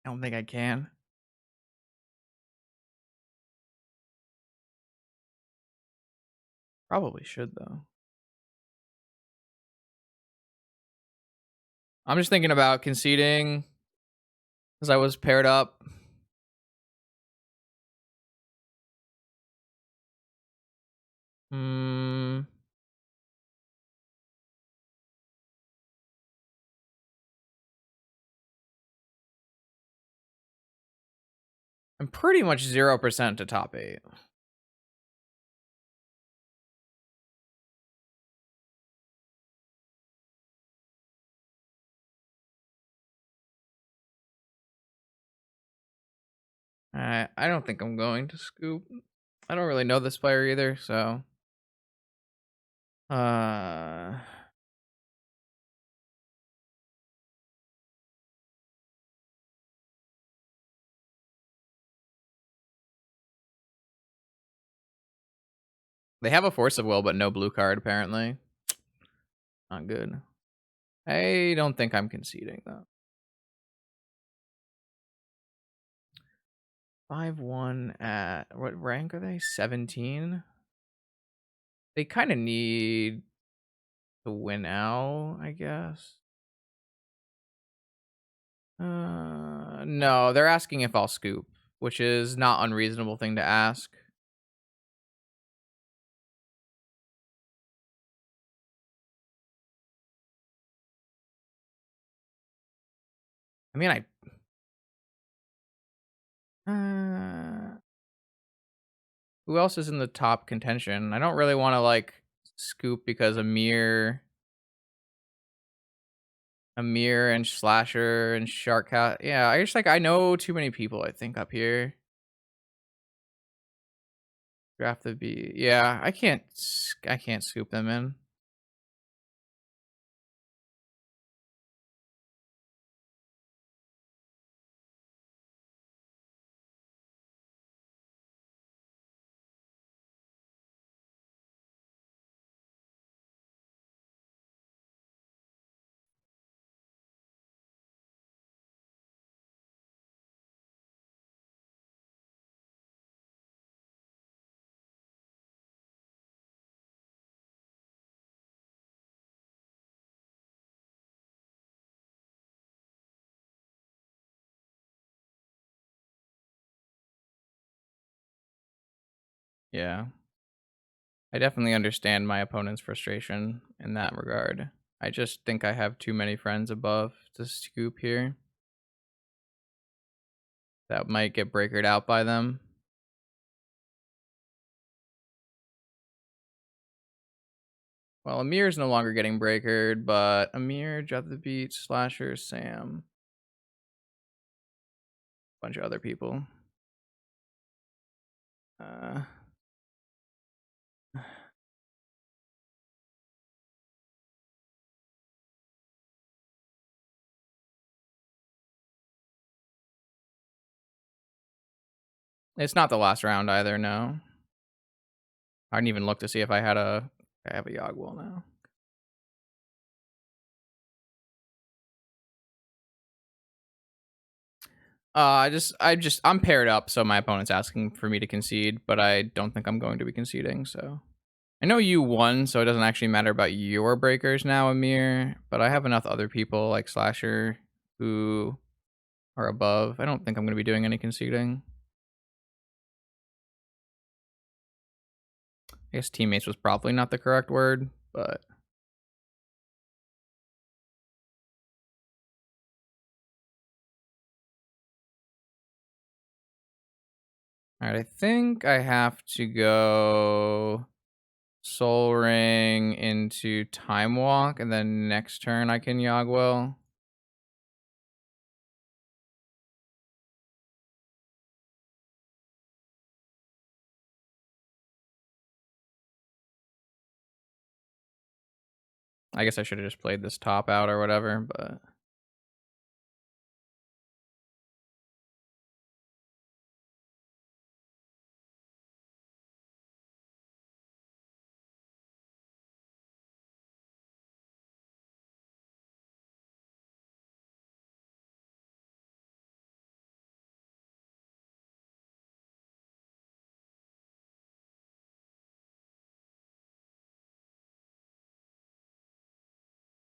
I don't think I can. Probably should though. I'm just thinking about conceding because I was paired up. Hmm. I'm pretty much 0% to top 8. I don't think I'm going to scoop. I don't really know this player either, so uh they have a force of will, but no blue card apparently. Not good. I don't think I'm conceding though. 5-1 at what rank are they? 17. They kind of need to win out, I guess. No, they're asking if I'll scoop, which is not unreasonable thing to ask. I mean, who else is in the top contention? I don't really want to like scoop because Amir and Slasher and Shark Cat. Yeah, I know too many people. I think up here. Draft the B. Yeah, I can't scoop them in. Yeah. I definitely understand my opponent's frustration in that regard. I just think I have too many friends above to scoop here. That might get breakered out by them. Well, Amir's no longer getting breakered, but Amir, Jet the Beat, Slasher, Sam, bunch of other people. Uh, it's not the last round either, no. I didn't even look to see if I have a Yogwell now. I'm paired up, so my opponent's asking for me to concede, but I don't think I'm going to be conceding, so. I know you won, so it doesn't actually matter about your breakers now, Amir, but I have enough other people like Slasher who are above. I don't think I'm going to be doing any conceding. I guess teammates was probably not the correct word, but all right, I think I have to go Soul Ring into Time Walk, and then next turn I can Yogwell. I guess I should have just played this top out or whatever, but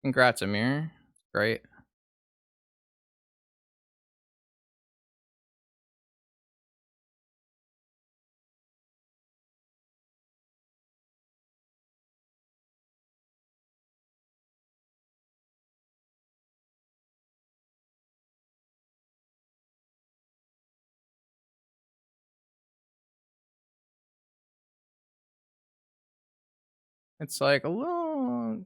congrats, Amir. Great. It's like a little.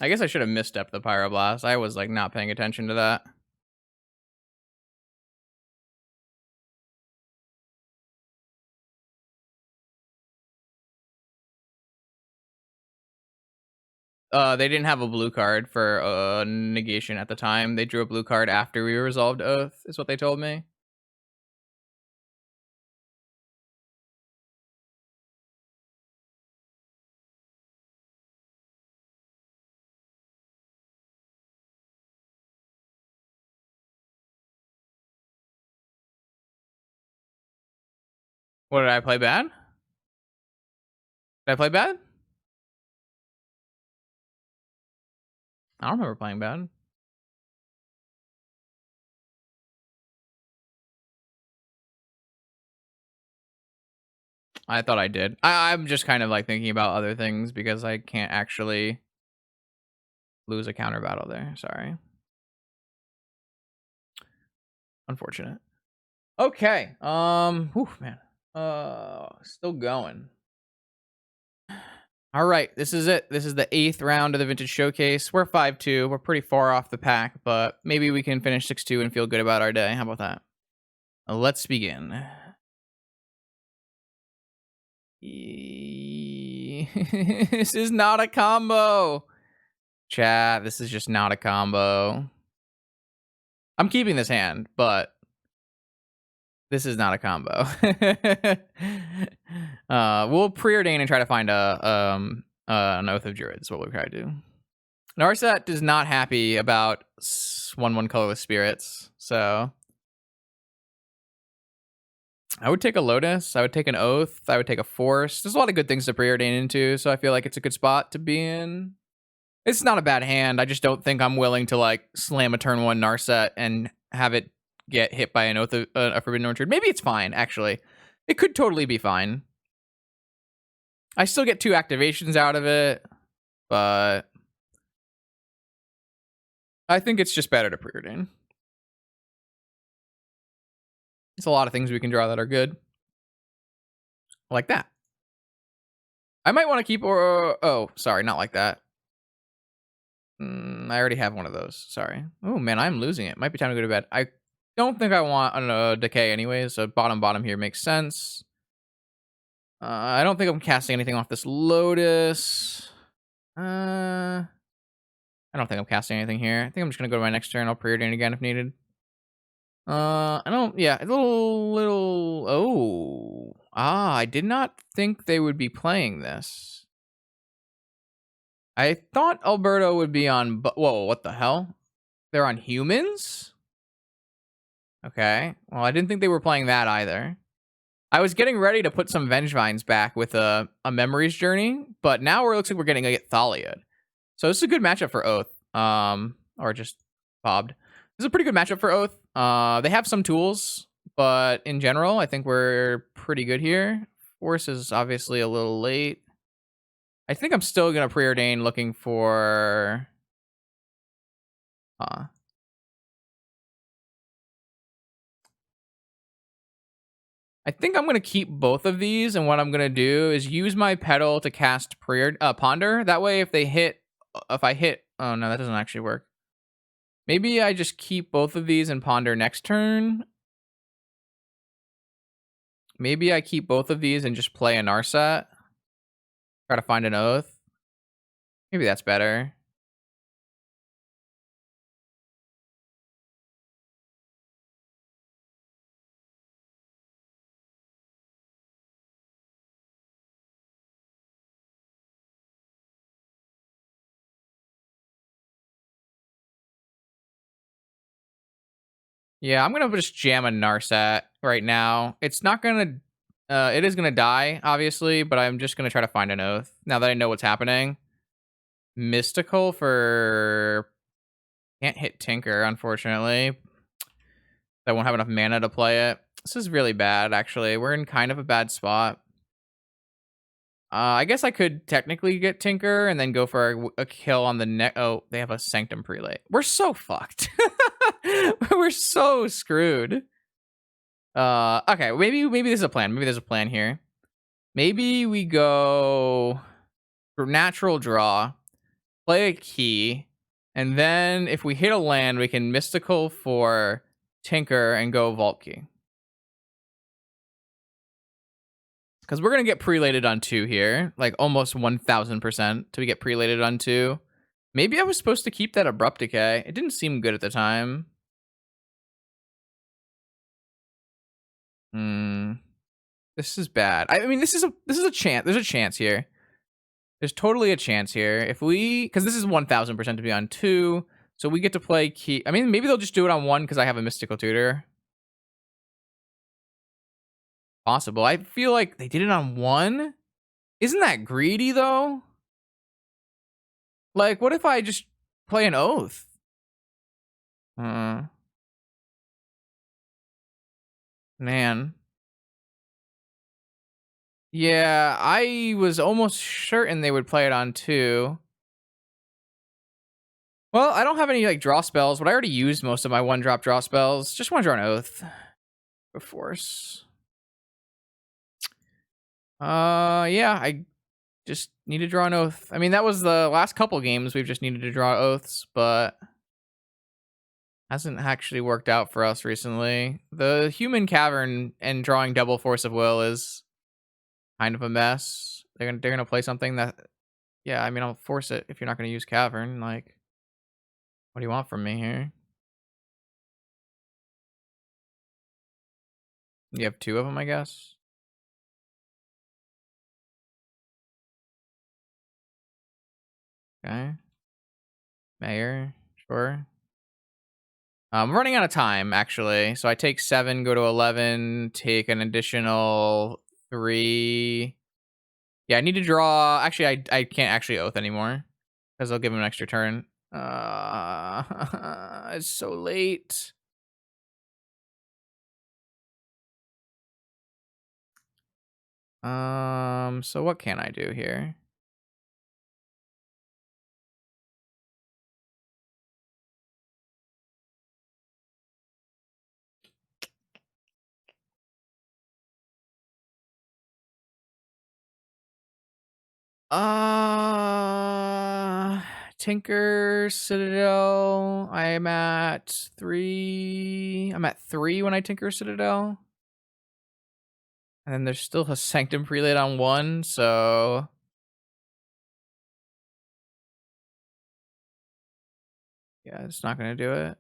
I guess I should have misstepped the Pyroblast. I was like not paying attention to that. They didn't have a blue card for negation at the time. They drew a blue card after we resolved Oath, is what they told me. What did I play bad? Did I play bad? I don't remember playing bad. I thought I did. I'm just kind of like thinking about other things because I can't actually lose a counter battle there. Sorry. Unfortunate. Okay. Whew, man. Still going. All right, this is it. This is the 8th round of the Vintage Showcase. We're 5-2. We're pretty far off the pack, but maybe we can finish 6-2 and feel good about our day. How about that? Let's begin. This is not a combo. Chat, this is just not a combo. I'm keeping this hand, but this is not a combo. We'll preordain and try to find an Oath of Druids. What we'll try to do. Narset is not happy about 1/1 colorless spirits, so I would take a Lotus. I would take an Oath. I would take a Force. There's a lot of good things to preordain into, so I feel like it's a good spot to be in. It's not a bad hand. I just don't think I'm willing to like slam a turn 1 Narset and have it get hit by an Oath of a Forbidden Orchard. Maybe it's fine, actually. It could totally be fine. I still get 2 activations out of it, but I think it's just better to preordain. There's a lot of things we can draw that are good. Like that. I might want to keep oh, sorry, not like that. I already have one of those. Sorry. Oh, man, I'm losing it. Might be time to go to bed. I don't think I want, I don't know, Decay anyways, so bottom here makes sense. I don't think I'm casting anything off this Lotus. I don't think I'm casting anything here. I think I'm just going to go to my next turn. I'll preordain again if needed. I don't, yeah, a little, oh. I did not think they would be playing this. I thought Alberto would be on, whoa, what the hell? They're on humans? Okay, well, I didn't think they were playing that either. I was getting ready to put some Vengevines back with a Memories Journey, but now it looks like we're getting a Thaliad. So this is a good matchup for Oath, or just Bobbed. This is a pretty good matchup for Oath. They have some tools, but in general, I think we're pretty good here. Force is obviously a little late. I think I'm still going to preordain looking for... I think I'm going to keep both of these, and what I'm going to do is use my pedal to cast Ponder. That way, if I hit... Oh, no, that doesn't actually work. Maybe I just keep both of these and Ponder next turn. Maybe I keep both of these and just play a Narset. Try to find an Oath. Maybe that's better. Yeah, I'm gonna just jam a Narset right now. It's not gonna... it is gonna die, obviously, but I'm just gonna try to find an Oath now that I know what's happening. Mystical for... Can't hit Tinker, unfortunately. I won't have enough mana to play it. This is really bad, actually. We're in kind of a bad spot. I guess I could technically get Tinker and then go for a kill on the neck. Oh, they have a Sanctum Prelate. We're so fucked. We're so screwed. Okay, maybe this is a plan. Maybe there's a plan here. Maybe we go for natural draw, play a key, and then if we hit a land, we can Mystical for Tinker and go Vault Key. Because we're going to get prelated on 2 here. Like, almost 1,000% to get prelated on 2. Maybe I was supposed to keep that Abrupt Decay. It didn't seem good at the time. This is bad. I mean, this is a chance. There's a chance here. There's totally a chance here. If we... Because this is 1,000% to be on 2. So we get to play key... I mean, maybe they'll just do it on 1 because I have a Mystical Tutor. Possible. I feel like they did it on 1. Isn't that greedy, though? Like, what if I just play an Oath? Man. Yeah, I was almost certain they would play it on 2. Well, I don't have any, like, draw spells, but I already used most of my 1-drop draw spells. Just want to draw an Oath. a force. Yeah, I just need to draw an oath. I mean, that was the last couple games we've just needed to draw oaths, but hasn't actually worked out for us recently. The human cavern and drawing double force of will is kind of a mess. They're gonna play something that, yeah, I mean, I'll force it if you're not gonna use cavern. Like, what do you want from me here? You have two of them, I guess. Okay, mayor, sure. I'm running out of time actually, so I take 7, go to 11, take an additional 3. Yeah, I need to draw. Actually, I can't actually oath anymore because I'll give him an extra turn. It's so late. So what can I do here? Uh, Tinker Citadel. I'm at 3. I'm at 3 when I Tinker Citadel. And then there's still a Sanctum Prelate on 1, so yeah, it's not gonna do it.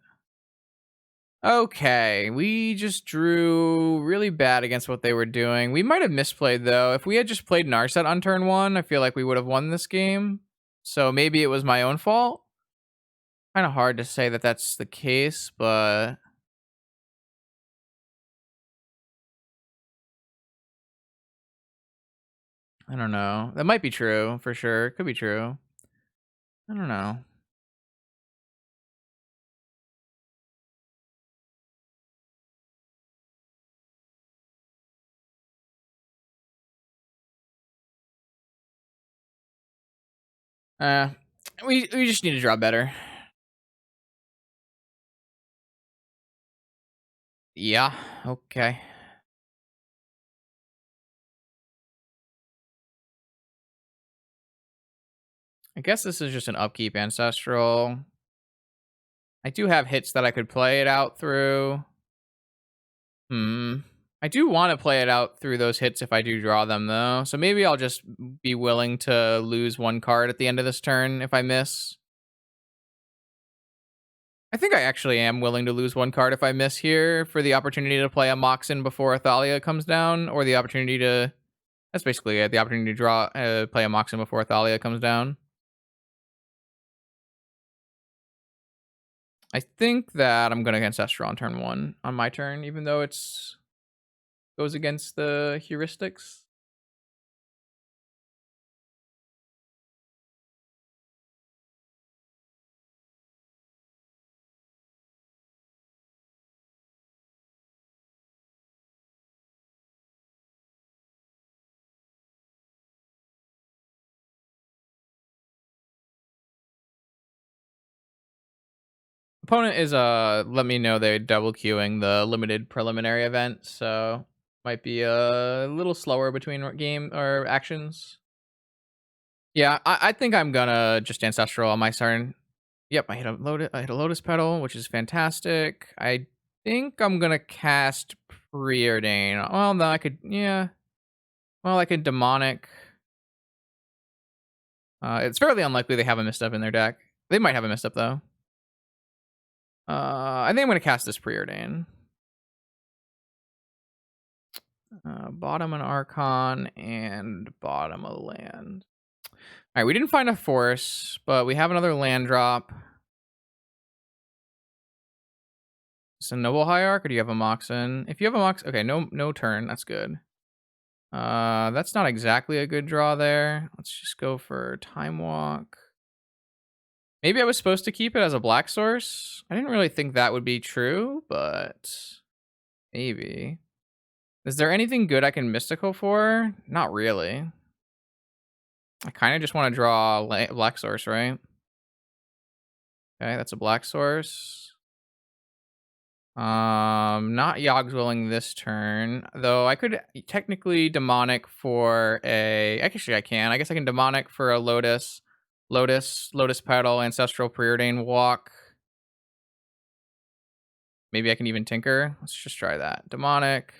Okay, we just drew really bad against what they were doing. We might have misplayed though. If we had just played Narset on turn 1, I feel like we would have won this game. So maybe it was my own fault. Kind of hard to say that that's the case, but I don't know. That might be true for sure. It could be true. I don't know. Uh, we just need to draw better. Yeah. Okay. I guess this is just an upkeep ancestral. I do have hits that I could play it out through. I do want to play it out through those hits if I do draw them, though. So maybe I'll just be willing to lose 1 card at the end of this turn if I miss. I think I actually am willing to lose 1 card if I miss here for the opportunity to play a Moxen before Athalia comes down, or the opportunity to... That's basically it. The opportunity to draw, play a Moxen before Athalia comes down. I think that I'm going to Ancestral on turn 1 on my turn, even though it's goes against the heuristics. Opponent is let me know they're double queuing the limited preliminary event, so might be a little slower between game or actions. Yeah, I think I'm gonna just ancestral on my turn. Yep, I hit a lotus petal, which is fantastic. I think I'm gonna cast Preordain. Well, no, I could, yeah. Well, I could demonic. It's fairly unlikely they have a misstep in their deck. They might have a misstep though. I think I'm gonna cast this Preordain. Bottom an Archon and bottom a land. All right, we didn't find a force, but we have another land drop. It's a Noble Hierarch, or do you have a Moxen? If you have a Mox, okay, no turn. That's good. That's not exactly a good draw there. Let's just go for Time Walk. Maybe I was supposed to keep it as a black source. I didn't really think that would be true, but maybe. Is there anything good I can mystical for? Not really. I kind of just want to draw a black source, right? Okay, that's a black source. Not Yogg's willing this turn, though I could technically demonic for a. Actually, I can. I guess I can demonic for a Lotus Petal, Ancestral Preordained Walk. Maybe I can even tinker. Let's just try that. Demonic,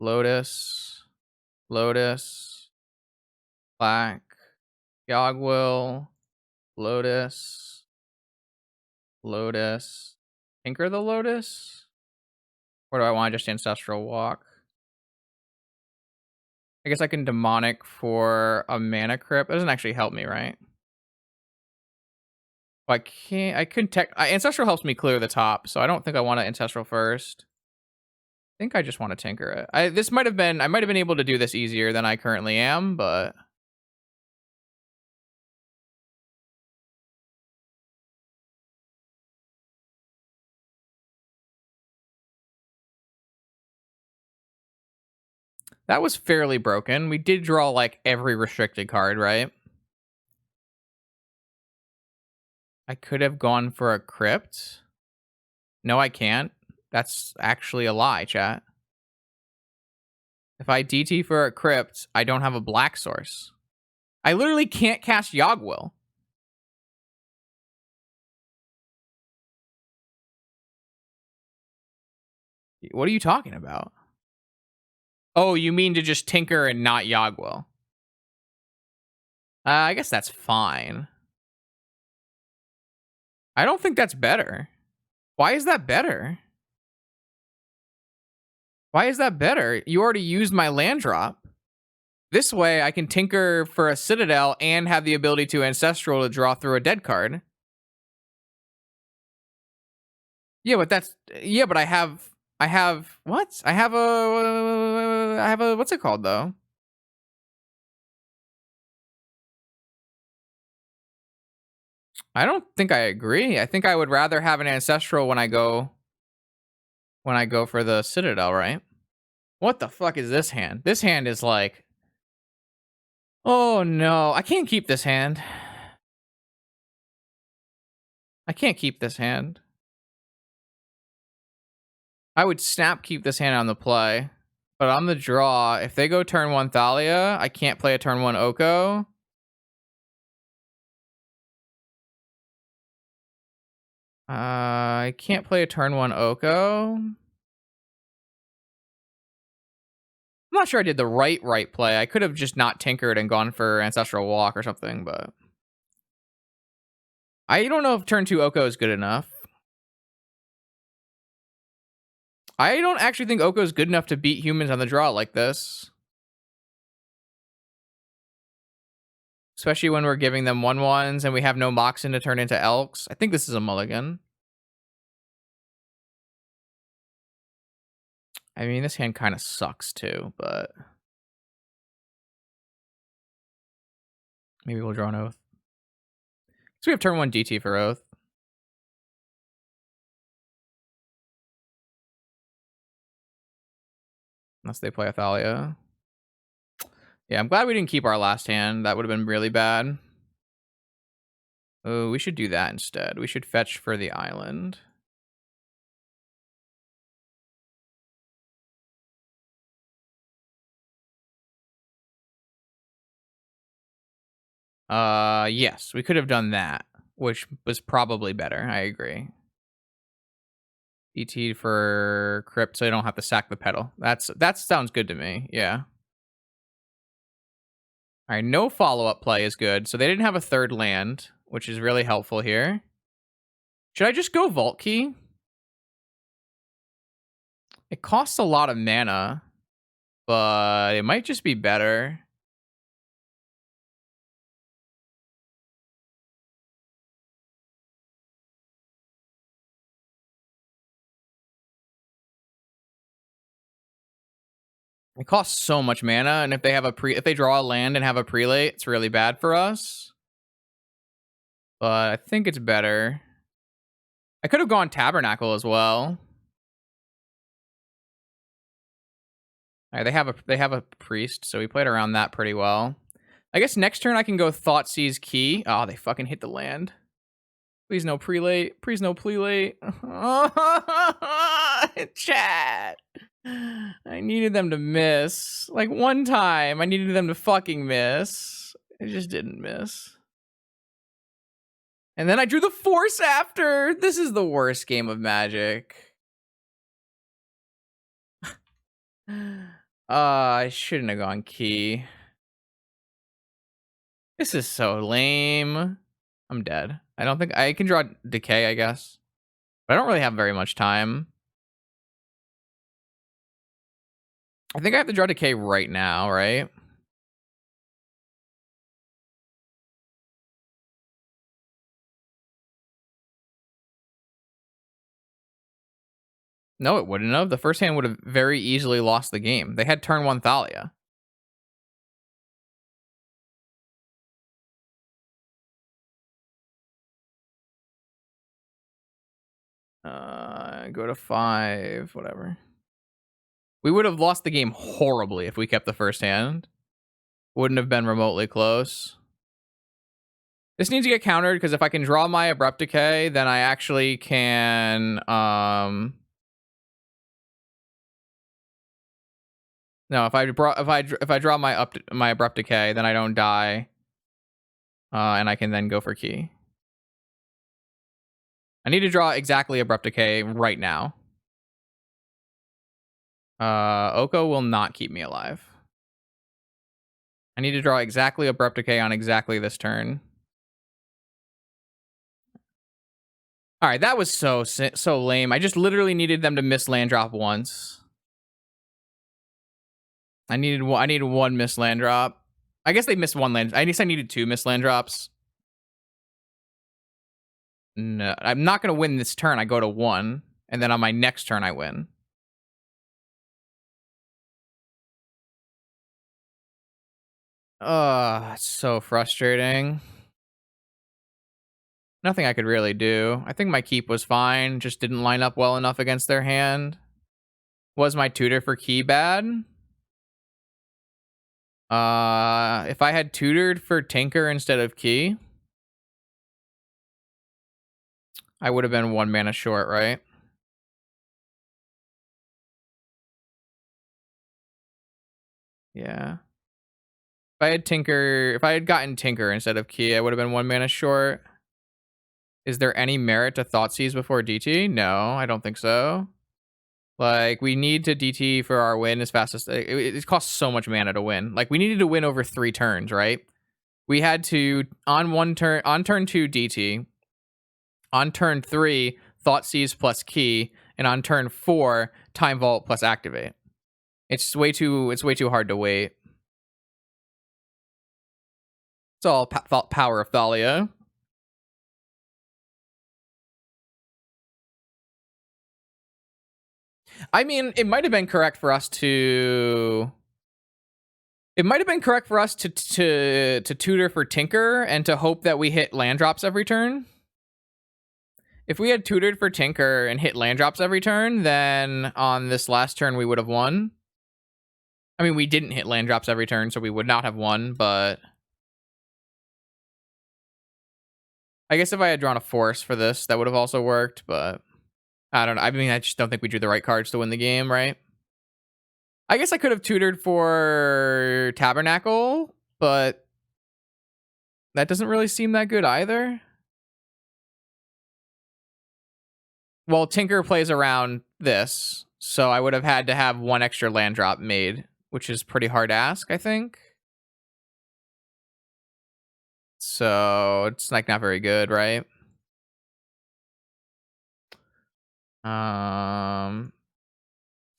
Lotus, Black, Yogg-Will, Lotus, Tinker the Lotus. Or do I want just Ancestral Walk? I guess I can demonic for a mana crypt. That doesn't actually help me, right? Well, I can't. I couldn't tech. Ancestral helps me clear the top, so I don't think I want to Ancestral first. I think I just want to tinker it. I might have been able to do this easier than I currently am, but that was fairly broken. We did draw like every restricted card, right? I could have gone for a crypt. No, I can't. That's actually a lie, chat. If I DT for a crypt, I don't have a black source. I literally can't cast Yogg-Will. What are you talking about? Oh, you mean to just tinker and not Yogg-Will? I guess that's fine. I don't think that's better. Why is that better? Why is that better? You already used my land drop. This way, I can tinker for a Citadel and have the ability to Ancestral to draw through a dead card. Yeah, but that's... Yeah, but I have what? I have a what's it called though? I don't think I agree. I think I would rather have an Ancestral when I go for the Citadel, right? What the fuck is this hand? This hand is like, oh no, I can't keep this hand. I can't keep this hand. I would snap keep this hand on the play. But on the draw, if they go turn 1 Thalia, I can't play a turn 1 Oko. I can't play a turn 1 Oko. I'm not sure I did the right play. I could have just not tinkered and gone for Ancestral Walk or something, but I don't know if turn 2 Oko is good enough. I don't actually think Oko is good enough to beat humans on the draw like this. Especially when we're giving them 1/1s and we have no Moxen to turn into Elks. I think this is a mulligan. I mean, this hand kind of sucks too, but maybe we'll draw an Oath. So we have turn 1 DT for Oath. Unless they play Athalia. Yeah, I'm glad we didn't keep our last hand. That would have been really bad. Oh, we should do that instead. We should fetch for the island. Yes, we could have done that, which was probably better. I agree. ET for Crypt, so I don't have to sack the pedal. That sounds good to me. Yeah. All right, no follow-up play is good. So they didn't have a third land, which is really helpful here. Should I just go Vault Key? It costs a lot of mana, but it might just be better. It costs so much mana, and if they have if they draw a land and have a prelate, it's really bad for us. But I think it's better. I could have gone Tabernacle as well. All right, they have a priest, so we played around that pretty well. I guess next turn I can go Thoughtseize Key. Oh, they fucking hit the land. Please no prelate. Please no prelate. Chat. I needed them to miss. Like one time, I needed them to fucking miss. It just didn't miss. And then I drew the force after. This is the worst game of Magic. I shouldn't have gone key. This is so lame. I'm dead. I don't think I can draw decay, I guess. But I don't really have very much time. I think I have to draw decay right now, right? No, it wouldn't have. The first hand would have very easily lost the game. They had turn 1 Thalia. Go to 5, whatever. We would have lost the game horribly if we kept the first hand. Wouldn't have been remotely close. This needs to get countered because if I can draw my Abrupt Decay, then I actually can no, if I draw my Abrupt Decay, then I don't die. And I can then go for key. I need to draw exactly Abrupt Decay right now. Oko will not keep me alive. I need to draw exactly Abrupt Decay on exactly this turn. All right, that was so lame. I just literally needed them to miss land drop once. I needed one miss land drop. I guess they missed one land. I guess I needed 2 miss land drops. No, I'm not gonna win this turn. I go to 1, and then on my next turn I win. It's so frustrating. Nothing I could really do. I think my keep was fine, just didn't line up well enough against their hand. Was my tutor for key bad? If I had tutored for Tinker instead of key, I would have been 1 mana short, right? Yeah. If I had gotten Tinker instead of key, I would have been 1 mana short. Is there any merit to Thoughtseize before DT? No, I don't think so. Like, we need to DT for our win as fast as... It costs so much mana to win. Like, we needed to win over 3 turns, right? We had to, on turn 2, DT. On turn 3, Thoughtseize plus key. And on turn 4, Time Vault plus activate. It's way too hard to wait. It's all power of Thalia. I mean, it might have been correct for us to... It might have been correct for us to tutor for Tinker and to hope that we hit land drops every turn. If we had tutored for Tinker and hit land drops every turn, then on this last turn we would have won. I mean, we didn't hit land drops every turn, so we would not have won, but... I guess if I had drawn a force for this, that would have also worked, but... I don't know. I mean, I just don't think we drew the right cards to win the game, right? I guess I could have tutored for Tabernacle, but that doesn't really seem that good either. Well, Tinker plays around this, so I would have had to have 1 extra land drop made, which is pretty hard to ask, I think. So it's like not very good, right? So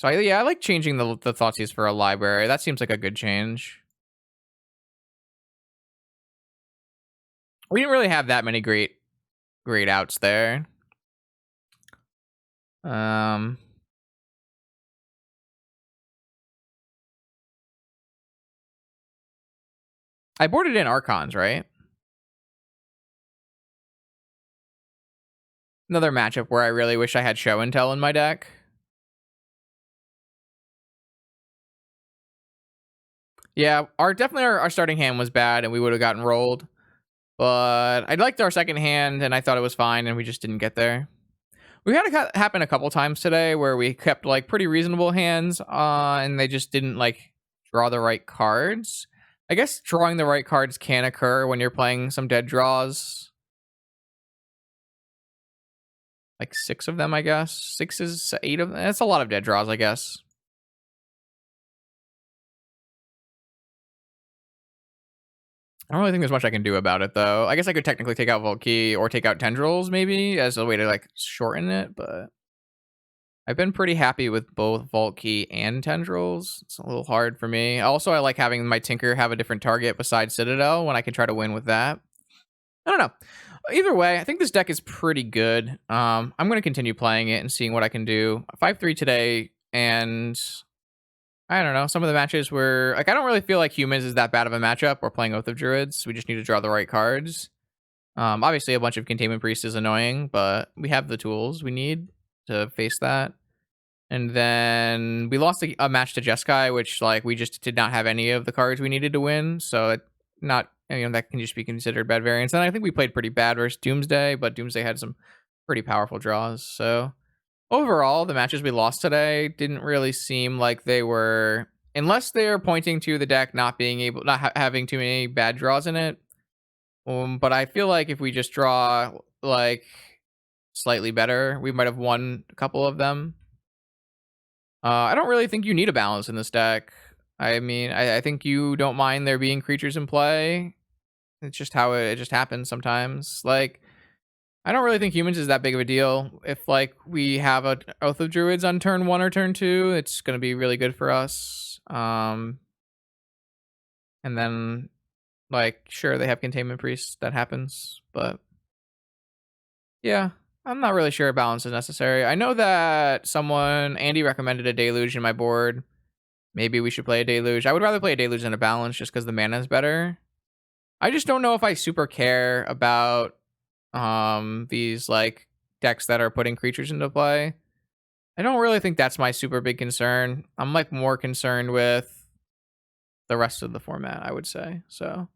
I like changing the Thoughtseize for a library. That seems like a good change. We didn't really have that many great outs there. I boarded in Archons, right? Another matchup where I really wish I had Show and Tell in my deck. Yeah, our starting hand was bad and we would have gotten rolled. But I liked our second hand, and I thought it was fine, and we just didn't get there. We had it happen a couple times today where we kept like pretty reasonable hands, and they just didn't like draw the right cards. I guess drawing the right cards can occur when you're playing some dead draws. Like 6 of them, I guess. 6 is 8 of them. That's a lot of dead draws, I guess. I don't really think there's much I can do about it, though. I guess I could technically take out Vault Key or take out Tendrils, maybe, as a way to, like, shorten it, but I've been pretty happy with both Vault Key and Tendrils. It's a little hard for me. Also, I like having my Tinker have a different target besides Citadel when I can try to win with that. I don't know. Either way, I think this deck is pretty good. I'm going to continue playing it and seeing what I can do. 5-3 today, and I don't know. Some of the matches were like, I don't really feel like Humans is that bad of a matchup. We're playing Oath of Druids. We just need to draw the right cards. Obviously, a bunch of Containment Priest is annoying, but we have the tools we need to face that. And then we lost a match to Jeskai, which like we just did not have any of the cards we needed to win. So that can just be considered bad variance. And I think we played pretty bad versus Doomsday, but Doomsday had some pretty powerful draws. So overall, the matches we lost today didn't really seem like they were, unless they're pointing to the deck not having too many bad draws in it. But I feel like if we just draw like slightly better, we might have won a couple of them. I don't really think you need a balance in this deck. I mean, I think you don't mind there being creatures in play. It's just how it just happens sometimes. Like, I don't really think Humans is that big of a deal. If like we have a Oath of Druids on turn 1 or turn 2, it's gonna be really good for us. And then like sure they have Containment Priests, that happens, but yeah, I'm not really sure a balance is necessary. I know that Andy recommended a Deluge in my board. Maybe we should play a Deluge. I would rather play a Deluge than a Balance just because the mana is better. I just don't know if I super care about these like decks that are putting creatures into play. I don't really think that's my super big concern. I'm like more concerned with the rest of the format, I would say. So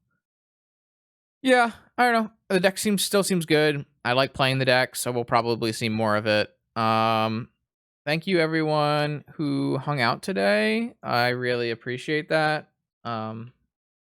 yeah, I don't know. The deck still seems good. I like playing the deck, so we'll probably see more of it. Thank you everyone who hung out today. I really appreciate that.